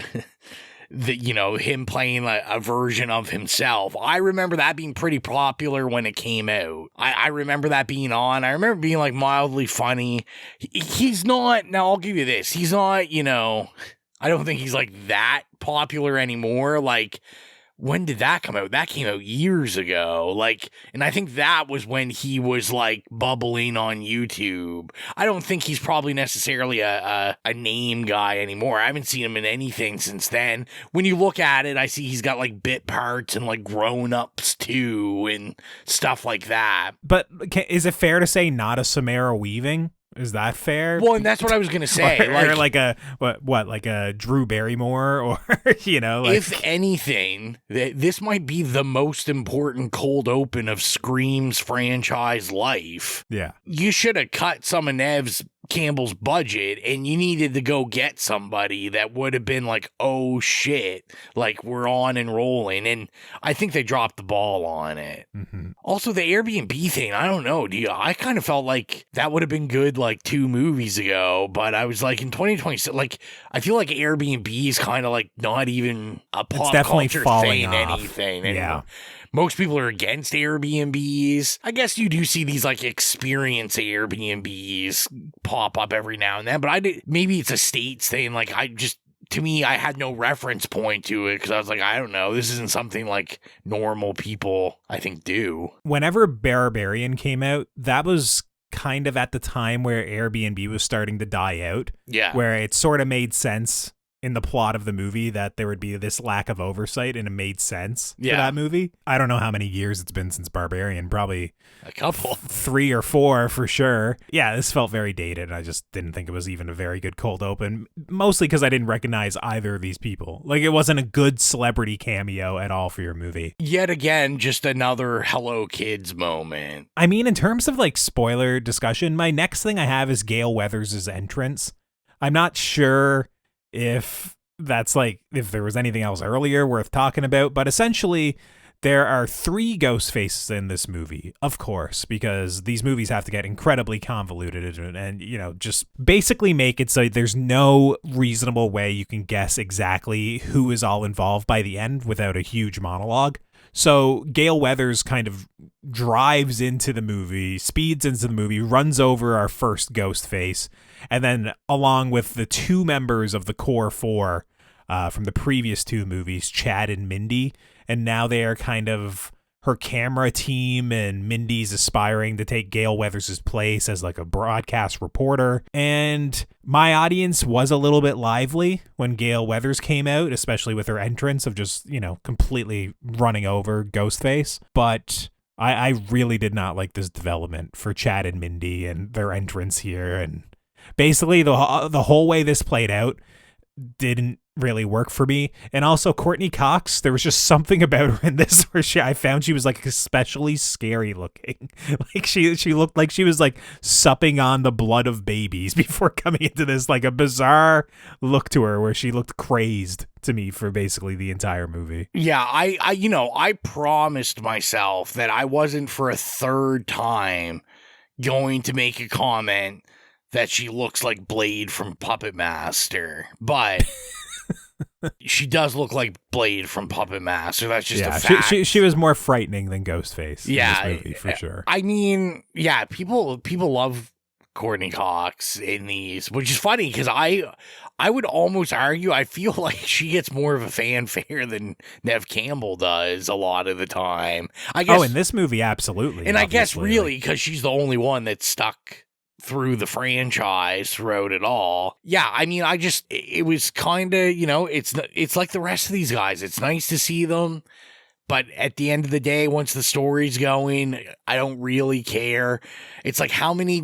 him playing a version of himself. I remember that being pretty popular when it came out. I remember that being on. I remember being like mildly funny. He's not, now I'll give you this, he's not, I don't think he's like that popular anymore. Like, when did that come out? That came out years ago. Like, and I think that was when he was like bubbling on YouTube. I don't think he's probably necessarily a name guy anymore. I haven't seen him in anything since then. When you look at it, I see he's got like bit parts and like grown-ups too and stuff like that. But is it fair to say not a Samara Weaving? Is that fair? Well, and that's what I was gonna say. or like a like a Drew Barrymore, or if anything, this might be the most important cold open of Scream's franchise life. Yeah, you should have cut some of Nev Campbell's budget, and you needed to go get somebody that would have been like, oh shit, like we're on and rolling. And I think they dropped the ball on it. Mm-hmm. Also, the Airbnb thing, I don't know. I kind of felt like that would have been good like 2 movies ago, but I was like in 2020, like I feel like Airbnb is kind of like not even a pop culture thing, anything. Yeah. Most people are against Airbnbs. I guess you do see these like experience Airbnbs pop up every now and then, but maybe it's a States thing. Like to me, I had no reference point to it because I was like, I don't know. This isn't something like normal people, I think, do. Whenever Barbarian came out, that was kind of at the time where Airbnb was starting to die out. Yeah. Where it sort of made sense in the plot of the movie that there would be this lack of oversight, and it made sense for that movie. I don't know how many years it's been since Barbarian, probably a couple, 3 or 4 for sure. Yeah, this felt very dated, and I just didn't think it was even a very good cold open, mostly because I didn't recognize either of these people. Like, it wasn't a good celebrity cameo at all for your movie. Yet again, just another Hello Kids moment. I mean, in terms of like spoiler discussion, my next thing I have is Gale Weathers' entrance. I'm not sure if that's like, if there was anything else earlier worth talking about, but essentially there are 3 ghost faces in this movie, of course, because these movies have to get incredibly convoluted and just basically make it so there's no reasonable way you can guess exactly who is all involved by the end without a huge monologue. So Gale Weathers kind of drives into the movie, speeds into the movie, runs over our first ghost face, and then along with the 2 members of the core 4 from the previous two movies, Chad and Mindy, and now they are kind of her camera team, and Mindy's aspiring to take Gale Weathers' place as like a broadcast reporter. And my audience was a little bit lively when Gale Weathers came out, especially with her entrance of just, completely running over Ghostface. But I really did not like this development for Chad and Mindy and their entrance here. And basically the whole way this played out didn't really work for me. And also Courtney Cox, there was just something about her in this where I found she was like especially scary looking. Like she looked like she was like supping on the blood of babies before coming into this, like a bizarre look to her where she looked crazed to me for basically the entire movie. Yeah, I promised myself that I wasn't for a third time going to make a comment that she looks like Blade from Puppet Master, but she does look like Blade from Puppet Master. That's just a fact. She was more frightening than Ghostface. Yeah, in this movie, for sure. I mean, yeah, people love Courtney Cox in these, which is funny because I would almost argue I feel like she gets more of a fanfare than Neve Campbell does a lot of the time. I guess, in this movie, absolutely. And I guess really because she's the only one that's stuck through the franchise throughout it all. Yeah, I mean, it was kind of, it's like the rest of these guys. It's nice to see them, but at the end of the day, once the story's going, I don't really care. It's like how many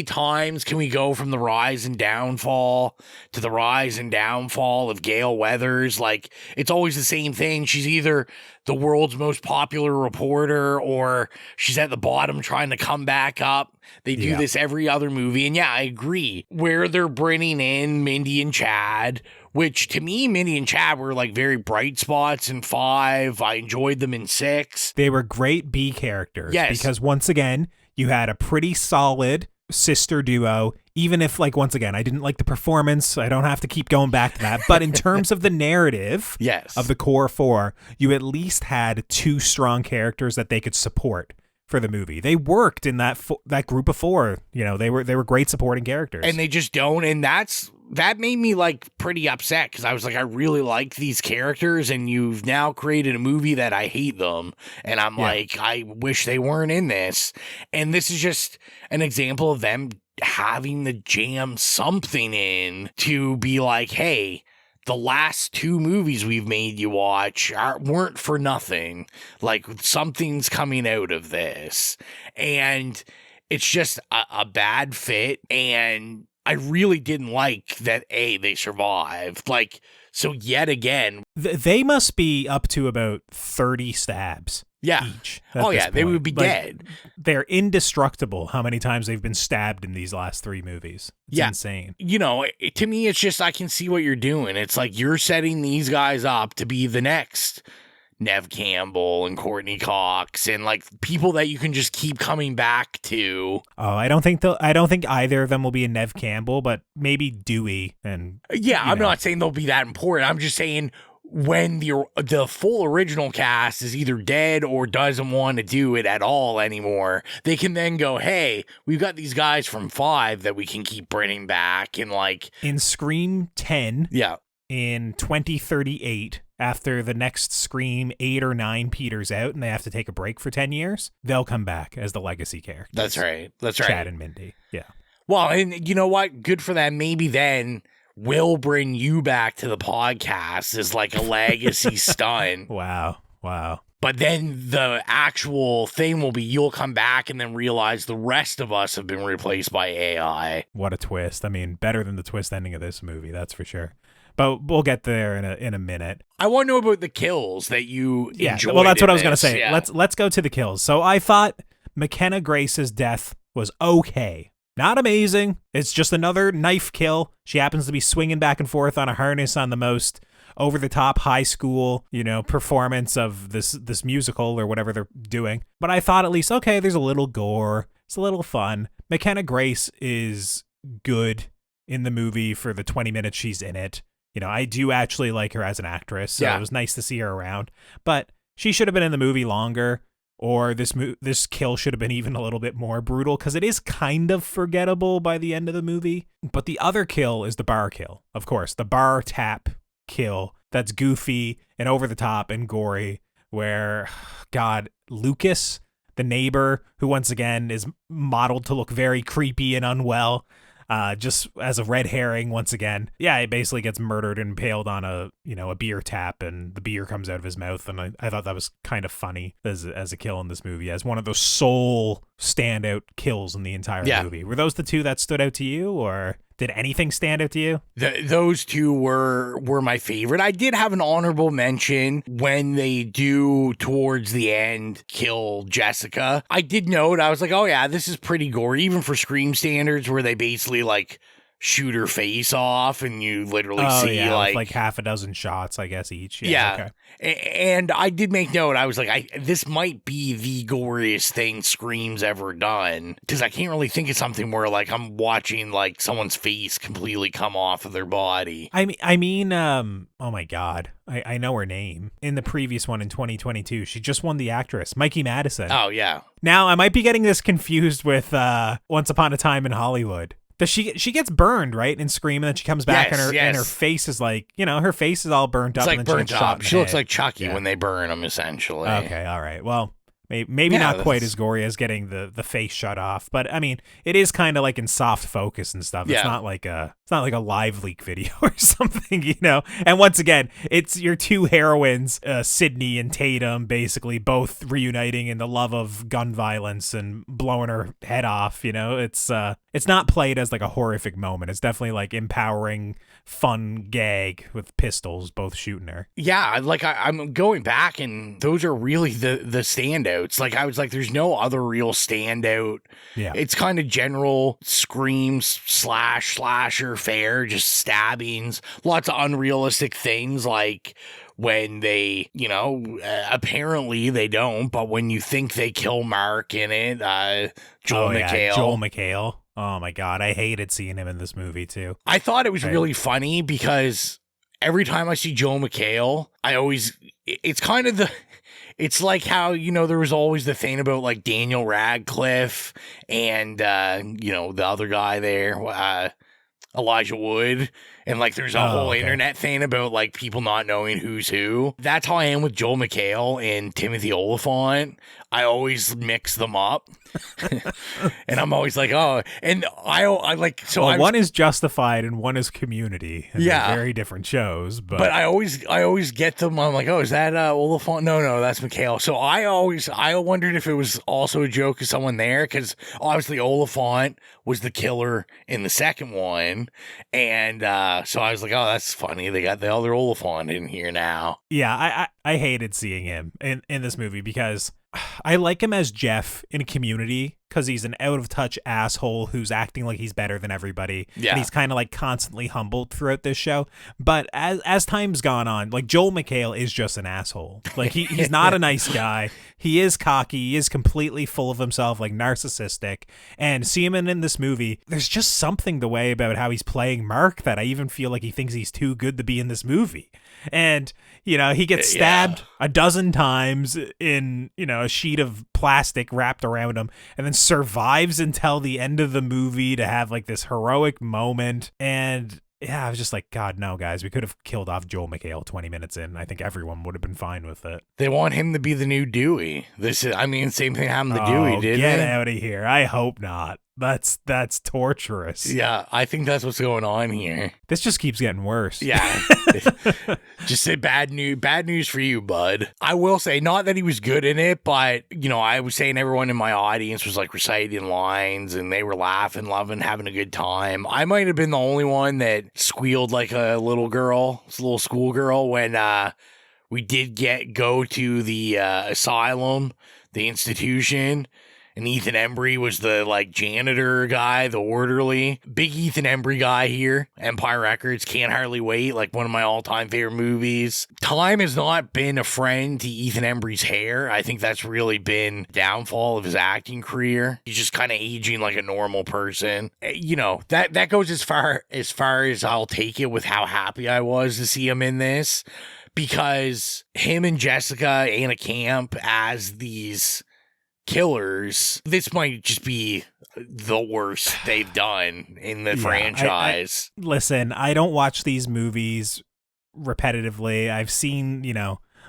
times can we go from the rise and downfall to the rise and downfall of Gale Weathers? Like, it's always the same thing. She's either the world's most popular reporter or she's at the bottom trying to come back up. They do this every other movie. And yeah, I agree. Where they're bringing in Mindy and Chad, which to me, Mindy and Chad were like very bright spots in 5. I enjoyed them in 6. They were great B characters. Yes. Because once again, you had a pretty solid sister duo. Even if, like, once again, I didn't like the performance. I don't have to keep going back to that. But in terms of the narrative of the core 4, you at least had 2 strong characters that they could support for the movie. They worked in that group of 4. They were great supporting characters. And they just don't. And that made me like pretty upset because I was like, I really like these characters and you've now created a movie that I hate them. And I'm like, I wish they weren't in this. And this is just an example of them having to jam something in to be like, hey, the last 2 movies we've made you watch weren't for nothing. Like, something's coming out of this. And it's just a bad fit. And I really didn't like that, they survived. Like, so yet again. They must be up to about 30 stabs. Each. They would be dead. They're indestructible how many times they've been stabbed in these last 3 movies. It's insane. To me, it's just I can see what you're doing. It's like you're setting these guys up to be the next Neve Campbell and Courtney Cox and like people that you can just keep coming back to. Oh, I don't think either of them will be a Neve Campbell, but maybe Dewey and I'm not saying they'll be that important. I'm just saying when the full original cast is either dead or doesn't want to do it at all anymore, they can then go, hey, we've got these guys from 5 that we can keep bringing back. And like in Scream 10, in 2038, after the next Scream 8 or 9 peters out and they have to take a break for 10 years, they'll come back as the legacy characters. That's right. Chad and Mindy. Yeah. Well, and you know what? Good for them. Maybe then we'll bring you back to the podcast as like a legacy stunt. Wow. But then the actual thing will be you'll come back and then realize the rest of us have been replaced by AI. What a twist. I mean, better than the twist ending of this movie, that's for sure. But we'll get there in a minute. I want to know about the kills that you enjoyed. Well, that's what I was going to say. Yeah. Let's go to the kills. So I thought McKenna Grace's death was okay. Not amazing. It's just another knife kill. She happens to be swinging back and forth on a harness on the most over-the-top high school, performance of this musical or whatever they're doing. But I thought at least, okay, there's a little gore. It's a little fun. McKenna Grace is good in the movie for the 20 minutes she's in it. I do actually like her as an actress, so it was nice to see her around. But she should have been in the movie longer. Or this kill should have been even a little bit more brutal because it is kind of forgettable by the end of the movie. But the other kill is the bar kill. Of course, the bar tap kill that's goofy and over the top and gory, where, God, Lucas, the neighbor, who once again is modeled to look very creepy and unwell, just as a red herring once again. Yeah, he basically gets murdered and impaled on a beer tap, and the beer comes out of his mouth, and I thought that was kind of funny as a kill in this movie, as one of those sole standout kills in the entire movie. Were those the two that stood out to you, or did anything stand out to you? Those two were my favorite. I did have an honorable mention when they do, towards the end, kill Jessica. I did note, I was like, oh yeah, this is pretty gory, even for Scream standards, where they basically like shoot her face off and you literally see like half a dozen shots, I guess, each. Okay. And I did make note, I was like, this might be the goriest thing Scream's ever done, because I can't really think of something where like I'm watching like someone's face completely come off of their body. I mean, oh my God, I know her name. In the previous one in 2022, she just won the actress, Mikey Madison. Oh yeah. Now I might be getting this confused with Once Upon a Time in Hollywood. Does she gets burned, right, in Scream, and then she comes back and her face is like, her face is all burnt up. It's like and then burnt up. She looks like Chucky when they burn him, essentially. Okay, all right. Well, maybe not quite as gory as getting the face shut off, but I mean, it is kind of like in soft focus and stuff. It's not like a live leak video or something, And once again, it's your two heroines, Sydney and Tatum, basically both reuniting in the love of gun violence and blowing her head off. It's not played as like a horrific moment. It's definitely like empowering, fun gag with pistols both shooting her. Yeah, like I'm going back, and those are really the standouts. Like I was like, there's no other real standout. Yeah, it's kind of general Screams slasher fare, just stabbings, lots of unrealistic things like when they, apparently they don't, but when you think they kill Mark in it, Joel McHale. Oh my God, I hated seeing him in this movie too. I thought it was really funny because every time I see Joel McHale, it's kind of it's like how, there was always the thing about like Daniel Radcliffe and, the other guy there, Elijah Wood. And like there's a whole internet thing about like people not knowing who's who. That's how I am with Joel McHale and Timothy Olyphant. I always mix them up. And I'm always like, and I like, so one is Justified and one is Community. And they're very different shows, but I always get them. I'm like, is that Olyphant? No, that's McHale. So I wondered if it was also a joke of someone there, because obviously Olyphant was the killer in the second one, and so I was like, that's funny. They got the other Olyphant in here now. Yeah, I hated seeing him in this movie because I like him as Jeff in Community, because he's an out-of-touch asshole who's acting like he's better than everybody. Yeah. And he's kind of like constantly humbled throughout this show. But as time's gone on, like Joel McHale is just an asshole. Like he's not a nice guy. He is cocky. He is completely full of himself, like narcissistic. And seeing him in this movie, there's just something the way about how he's playing Mark that I even feel like he thinks he's too good to be in this movie. And, he gets stabbed a dozen times in, a sheet of plastic wrapped around him, and then survives until the end of the movie to have like this heroic moment. And I was just like, God, no, guys, we could have killed off Joel McHale 20 minutes in. I think everyone would have been fine with it. They want him to be the new Dewey. Same thing happened to Dewey, didn't it? Get out of here. I hope not. That's torturous. Yeah, I think that's what's going on here. This just keeps getting worse. Yeah. Just say bad news for you, bud. I will say, not that he was good in it, but, I was saying everyone in my audience was like reciting lines and they were laughing, loving, having a good time. I might have been the only one that squealed like a little girl, a little schoolgirl, when we did go to the asylum, the institution. And Ethan Embry was the like janitor guy, the orderly. Big Ethan Embry guy here. Empire Records, Can't Hardly Wait, like one of my all-time favorite movies. Time has not been a friend to Ethan Embry's hair. I think that's really been the downfall of his acting career. He's just kind of aging like a normal person. That goes as far as I'll take it with how happy I was to see him in this. Because him and Jessica Anna Camp as these killers, this might just be the worst they've done in the franchise. Listen, I don't watch these movies repetitively. I've seen,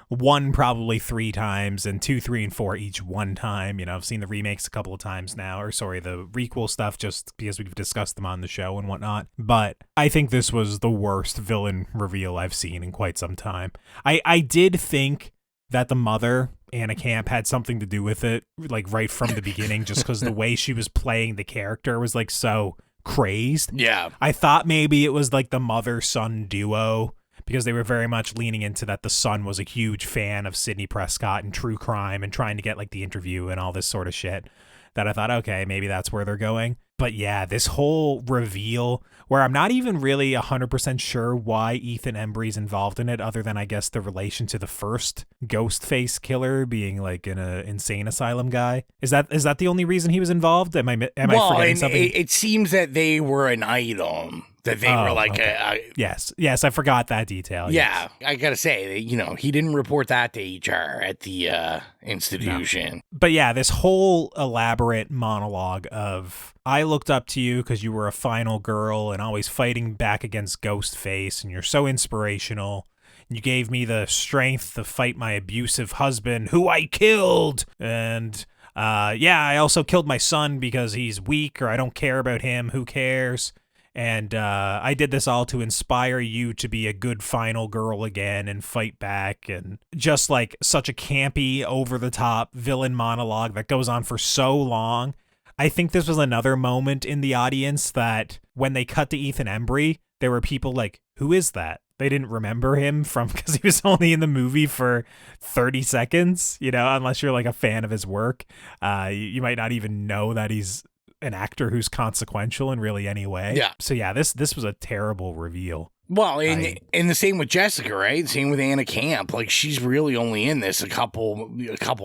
1 probably 3 times, and 2, 3, and 4 each 1 time. I've seen the remakes a couple of times now, or sorry, the requel stuff, just because we've discussed them on the show and whatnot. But I think this was the worst villain reveal I've seen in quite some time. I did think that the mother, Anna Camp, had something to do with it, like right from the beginning, just because the way she was playing the character was like so crazed. Yeah. I thought maybe it was like the mother-son duo, because they were very much leaning into that the son was a huge fan of Sidney Prescott and true crime and trying to get like the interview and all this sort of shit, that I thought, okay, maybe that's where they're going. But yeah, this whole reveal where I'm not even really 100% sure why Ethan Embry's involved in it, other than I guess the relation to the first Ghostface killer being like an insane asylum guy. Is that the only reason he was involved? Am I forgetting something? It seems that they were an item. That they were like okay. Yes, I forgot that detail. Yeah, yes. I gotta say, he didn't report that to HR at the institution. No. But yeah, this whole elaborate monologue of, I looked up to you because you were a final girl and always fighting back against Ghostface, and you're so inspirational. You gave me the strength to fight my abusive husband, who I killed. And I also killed my son because he's weak, or I don't care about him. Who cares? And I did this all to inspire you to be a good final girl again and fight back. And just like such a campy, over-the-top villain monologue that goes on for so long. I think this was another moment in the audience that when they cut to Ethan Embry, there were people like, who is that? They didn't remember him because he was only in the movie for 30 seconds, unless you're like a fan of his work. You might not even know that he's an actor who's consequential in really any way. Yeah. So yeah, this was a terrible reveal. Well, and the same with Jessica, right? Same with Anna Camp. Like, she's really only in this a couple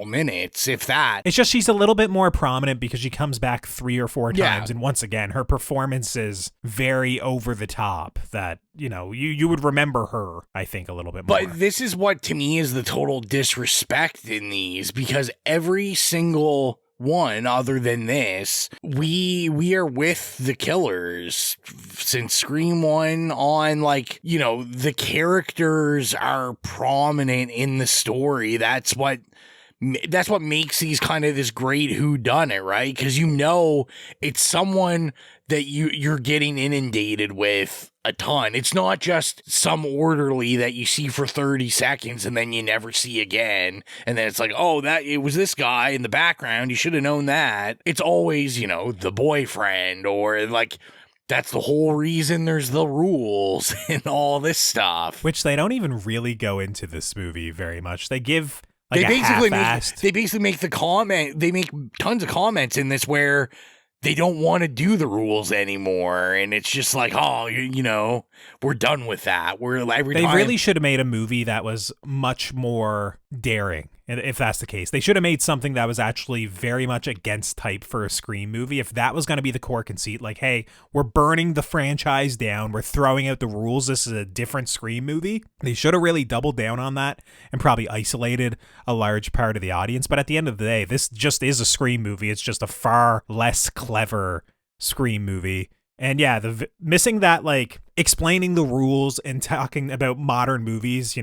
minutes, if that. It's just she's a little bit more prominent because she comes back 3 or 4 times, and once again, her performance is very over the top. That you would remember her, I think, a little bit more. But this is what to me is the total disrespect in these, because every single one other than this, we are with the killers since Scream 1 on. Like, the characters are prominent in the story. That's what makes these kind of this great whodunit, right? Because it's someone that you're getting inundated with a ton. It's not just some orderly that you see for 30 seconds and then you never see again. And then it's like, oh, it was this guy in the background. You should have known that. It's always, the boyfriend, or like, that's the whole reason there's the rules and all this stuff. Which they don't even really go into this movie very much. They give they basically make the comment. They make tons of comments in this where they don't want to do the rules anymore, and it's just like, oh, we're done with that. They really should have made a movie that was much more daring, if that's the case. They should have made something that was actually very much against type for a Scream movie. If that was going to be the core conceit, like, hey, we're burning the franchise down, we're throwing out the rules, this is a different Scream movie. They should have really doubled down on that and probably isolated a large part of the audience. But at the end of the day, this just is a Scream movie. It's just a far less clever Scream movie. And yeah, missing that, like, explaining the rules and talking about modern movies,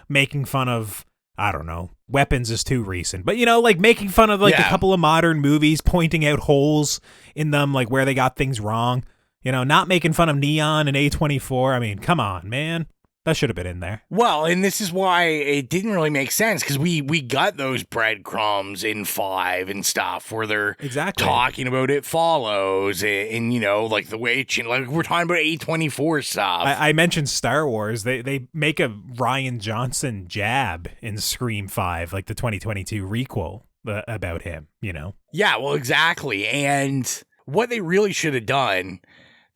making fun of, I don't know, Weapons is too recent, but like making fun of like a couple of modern movies, pointing out holes in them, like where they got things wrong, not making fun of Neon and A24. I mean, come on, man. That should have been in there. Well, and this is why it didn't really make sense, because we got those breadcrumbs in 5 and stuff where they're talking about It Follows and like The Witch, and like we're talking about A24 stuff. I mentioned Star Wars. They make a Rian Johnson jab in Scream 5, like the 2022 requel about him, Yeah, well, exactly. And what they really should have done,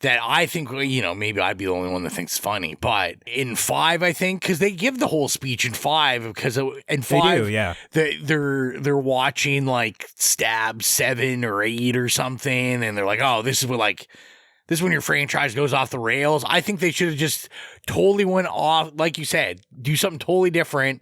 that I think, maybe I'd be the only one that thinks funny, but in 5, I think, because they give the whole speech in 5, because in 5, they do, yeah. They're watching like Stab 7 or 8 or something, and they're like, oh, this is when your franchise goes off the rails. I think they should have just totally went off, like you said, do something totally different.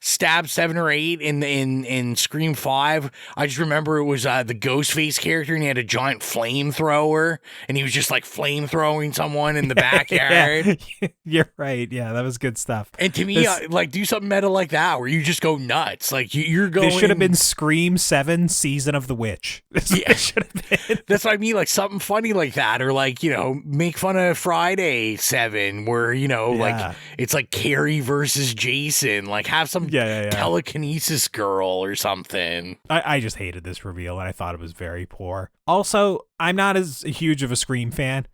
stab 7 or 8 in Scream 5. I just remember it was the Ghostface character, and he had a giant flamethrower, and he was just like flamethrowing someone in the backyard. Yeah. You're right. Yeah, that was good stuff. And to me, like, do something meta like that where you just go nuts. Like, you're going. This should have been Scream 7 Season of the Witch. Yeah. Should have been. That's what I mean. Like, something funny like that. Or, like, you know, make fun of Friday 7 where, you know, like, it's like Carrie versus Jason. Like, have some telekinesis girl or something. I just hated this reveal, and I thought it was very poor. Also, I'm not as huge of a Scream fan.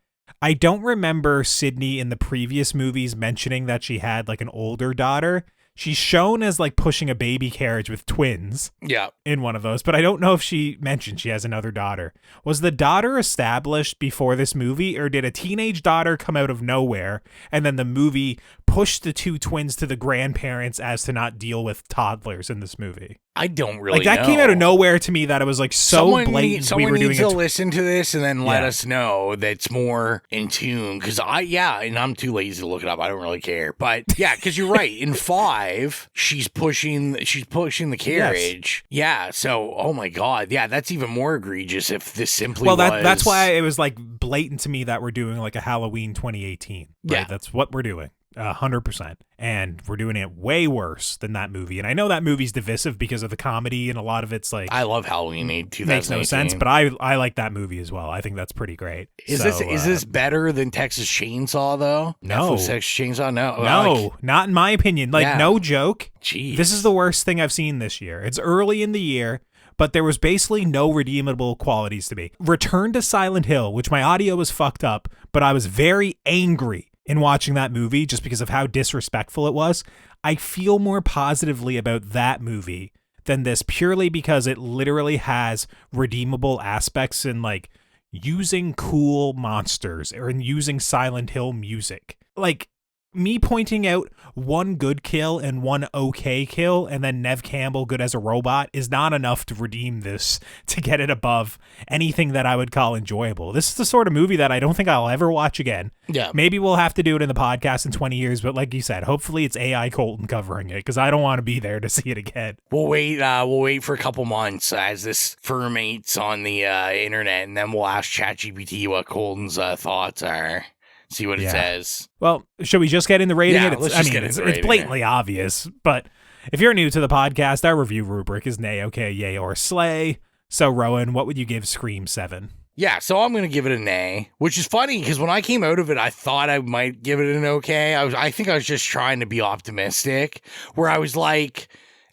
I don't remember Sydney in the previous movies mentioning that she had like an older daughter. She's shown as like pushing a baby carriage with twins. Yeah. In one of those, but I don't know if she mentioned she has another daughter. Was the daughter established before this movie, or did a teenage daughter come out of nowhere and then the movie pushed the two twins to the grandparents as to not deal with toddlers in this movie? I don't really like that know. Came out of nowhere to me that it was like so blatant. Someone we were needs doing to listen to this and then let us know that's more in tune. Because and I'm too lazy to look it up. I don't really care. But yeah, because you're right. In 5, she's pushing the carriage. Yes. Yeah. So, oh my God. Yeah, that's even more egregious if this simply was. That's why it was like blatant to me that we're doing like a Halloween 2018. Right? Yeah. That's what we're doing. 100%. And we're doing it way worse than that movie. And I know that movie's divisive because of the comedy and a lot of it's like, I love Halloween 2018. Makes no sense, but I like that movie as well. I think that's pretty great. Is this better than Texas Chainsaw though? No. Texas Chainsaw? No. No, not in my opinion. Like, no joke. Jeez. This is the worst thing I've seen this year. It's early in the year, but there was basically no redeemable qualities to me. Return to Silent Hill, which my audio was fucked up, but I was very angry in watching that movie just because of how disrespectful it was. I feel more positively about that movie than this purely because it literally has redeemable aspects in like using cool monsters or in using Silent Hill music. Like, me pointing out one good kill and one okay kill and then Nev Campbell good as a robot is not enough to redeem this to get it above anything that I would call enjoyable. This is the sort of movie that I don't think I'll ever watch again. Yeah. Maybe we'll have to do it in the podcast in 20 years, but like you said, hopefully it's AI Colton covering it because I don't want to be there to see it again. We'll wait for a couple months as this ferments on the internet, and then we'll ask ChatGPT what Colton's thoughts are. See what it says. Well, should we just get in the rating? Yeah, it's blatantly obvious, but if you're new to the podcast, our review rubric is nay, okay, yay, or slay. So, Rowan, what would you give Scream 7? Yeah, so I'm going to give it a nay, which is funny because when I came out of it, I thought I might give it an okay. I think I was just trying to be optimistic, where I was like,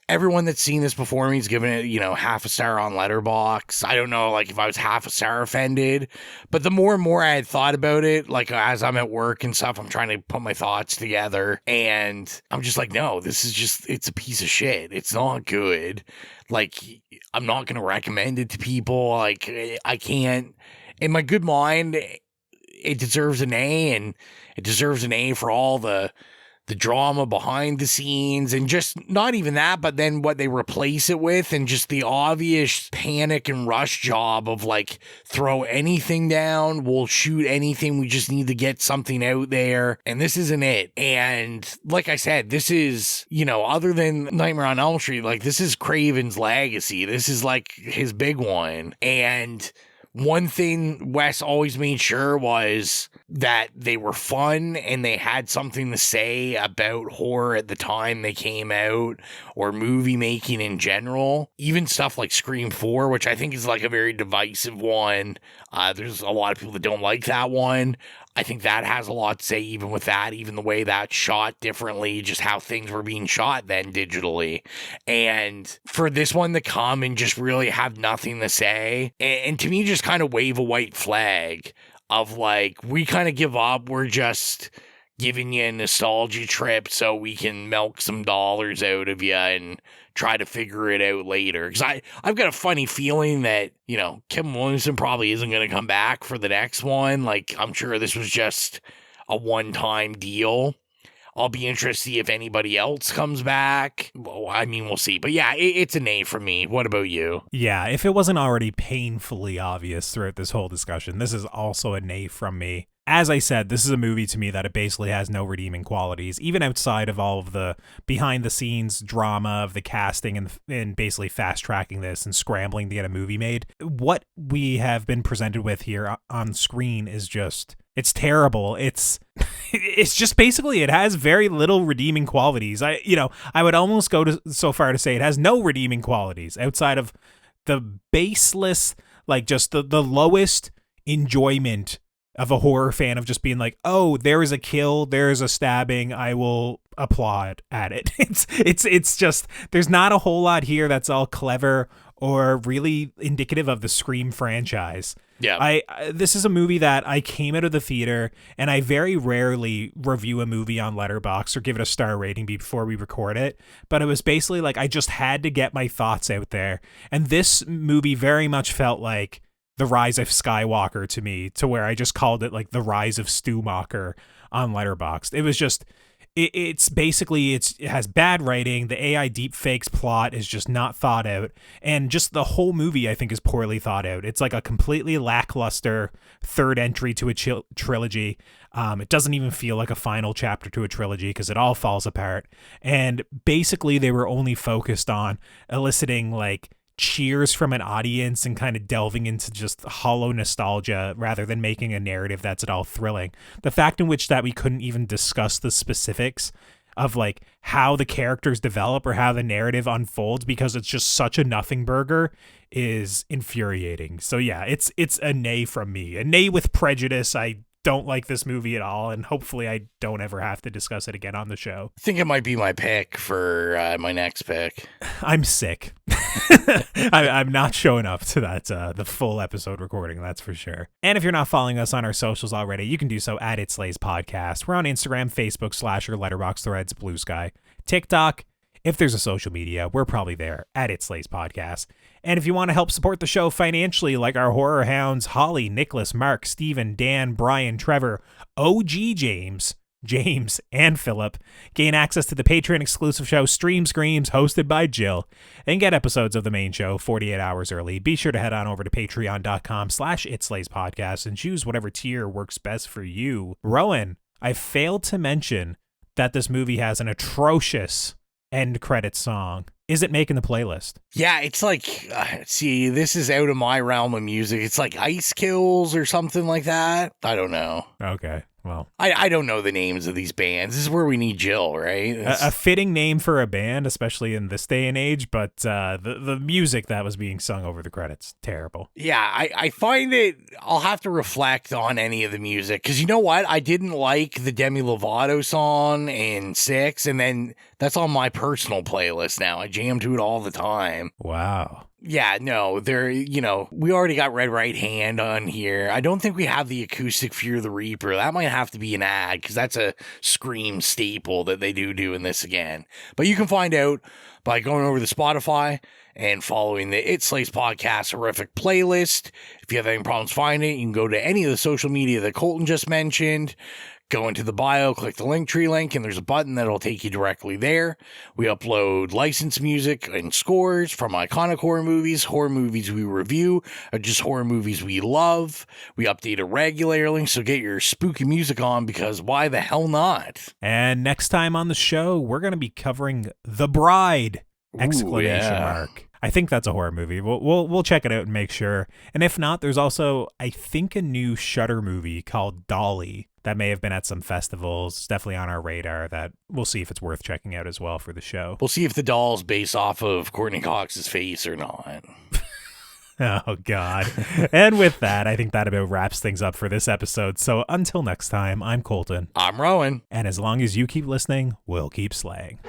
everyone that's seen this before me is giving it, half a star on Letterboxd. I don't know, like, if I was half a star offended. But the more and more I had thought about it, like, as I'm at work and stuff, I'm trying to put my thoughts together. And I'm just like, no, this is just, it's a piece of shit. It's not good. Like, I'm not going to recommend it to people. Like, I can't. In my good mind, it deserves an A, and it deserves an A for all the drama behind the scenes, and just not even that, but then what they replace it with, and just the obvious panic and rush job of like, throw anything down, we'll shoot anything, we just need to get something out there, and this isn't it. And like I said, this is, other than Nightmare on Elm Street, like, this is Craven's legacy. This is like his big one. And one thing Wes always made sure was that they were fun and they had something to say about horror at the time they came out, or movie making in general. Even stuff like Scream 4, which I think is like a very divisive one. There's a lot of people that don't like that one. I think that has a lot to say even with that, even the way that's shot differently, just how things were being shot then digitally. And for this one to come and just really have nothing to say, and to me just kind of wave a white flag of like, we kind of give up, we're just giving you a nostalgia trip so we can milk some dollars out of you and try to figure it out later. Because I've got a funny feeling that, Kim Williamson probably isn't going to come back for the next one. Like, I'm sure this was just a one-time deal. I'll be interested to see if anybody else comes back. Well, I mean, we'll see. But yeah, it's an A for me. What about you? Yeah, if it wasn't already painfully obvious throughout this whole discussion, this is also an A from me. as I said, this is a movie to me that it basically has no redeeming qualities, even outside of all of the behind the scenes drama of the casting and basically fast tracking this and scrambling to get a movie made. What we have been presented with here on screen is just, it's terrible. It's just basically, it has very little redeeming qualities. I would almost go so far to say it has no redeeming qualities outside of the baseless, like just the lowest enjoyment of a horror fan of just being like, oh, there is a kill, there is a stabbing, I will applaud at it. It's just, there's not a whole lot here that's all clever or really indicative of the Scream franchise. Yeah. This is a movie that I came out of the theater, and I very rarely review a movie on Letterboxd or give it a star rating before we record it. But it was basically like I just had to get my thoughts out there. And this movie very much felt like The Rise of Skywalker to me, to where I just called it like The Rise of Stewmacher on Letterboxd. It was just, it's basically, it has bad writing. The AI deepfakes plot is just not thought out. And just the whole movie, I think, is poorly thought out. It's like a completely lackluster third entry to a trilogy. It doesn't even feel like a final chapter to a trilogy because it all falls apart. And basically, they were only focused on eliciting like cheers from an audience and kind of delving into just hollow nostalgia rather than making a narrative that's at all thrilling. The fact in which that we couldn't even discuss the specifics of like how the characters develop or how the narrative unfolds because it's just such a nothing burger is infuriating. So yeah, it's a nay from me. A nay with prejudice. I don't like this movie at all, and hopefully I don't ever have to discuss it again on the show. I think it might be my pick for my next pick. I'm sick. I'm not showing up to that the full episode recording, that's for sure. And if you're not following us on our socials already, you can do so at It Slays Podcast. We're on Instagram, Facebook, Slasher, Letterboxd, Threads, Bluesky, TikTok. If there's a social media, we're probably there at It Slays Podcast. And if you want to help support the show financially, like our horror hounds, Holly, Nicholas, Mark, Steven, Dan, Brian, Trevor, OG James, and Philip, gain access to the Patreon exclusive show Stream Screams, hosted by Jill, and get episodes of the main show 48 hours early. Be sure to head on over to patreon.com/itslayspodcast and choose whatever tier works best for you. Rowan, I failed to mention that this movie has an atrocious end credit song. Is it making the playlist? Yeah, it's like, see, this is out of my realm of music. It's like Ice Kills or something like that. I don't know. Okay, well. I don't know the names of these bands. This is where we need Jill, right? A fitting name for a band, especially in this day and age, but the music that was being sung over the credits, terrible. Yeah, I find it, I'll have to reflect on any of the music, because you know what? I didn't like the Demi Lovato song in 6, and then that's on my personal playlist now. I jam to it all the time. Wow. Yeah, no, we already got Red Right Hand on here. I don't think we have the acoustic Fear the Reaper. That might have to be an ad because that's a Scream staple that they do in this again. But you can find out by going over to Spotify and following the It Slays Podcast horrific playlist. If you have any problems finding it, you can go to any of the social media that Colton just mentioned. Go into the bio, click the Linktree link, and there's a button that'll take you directly there. We upload licensed music and scores from iconic horror movies we review, or just horror movies we love. We update it regularly, so get your spooky music on, because why the hell not? And next time on the show, we're going to be covering The Bride! Exclamation mark. I think that's a horror movie. We'll check it out and make sure. And if not, there's also, I think, a new Shudder movie called Dolly that may have been at some festivals. It's definitely on our radar that we'll see if it's worth checking out as well for the show. We'll see if the doll's based off of Courtney Cox's face or not. Oh, God. And with that, I think that about wraps things up for this episode. So until next time, I'm Colton. I'm Rowan. And as long as you keep listening, we'll keep slaying.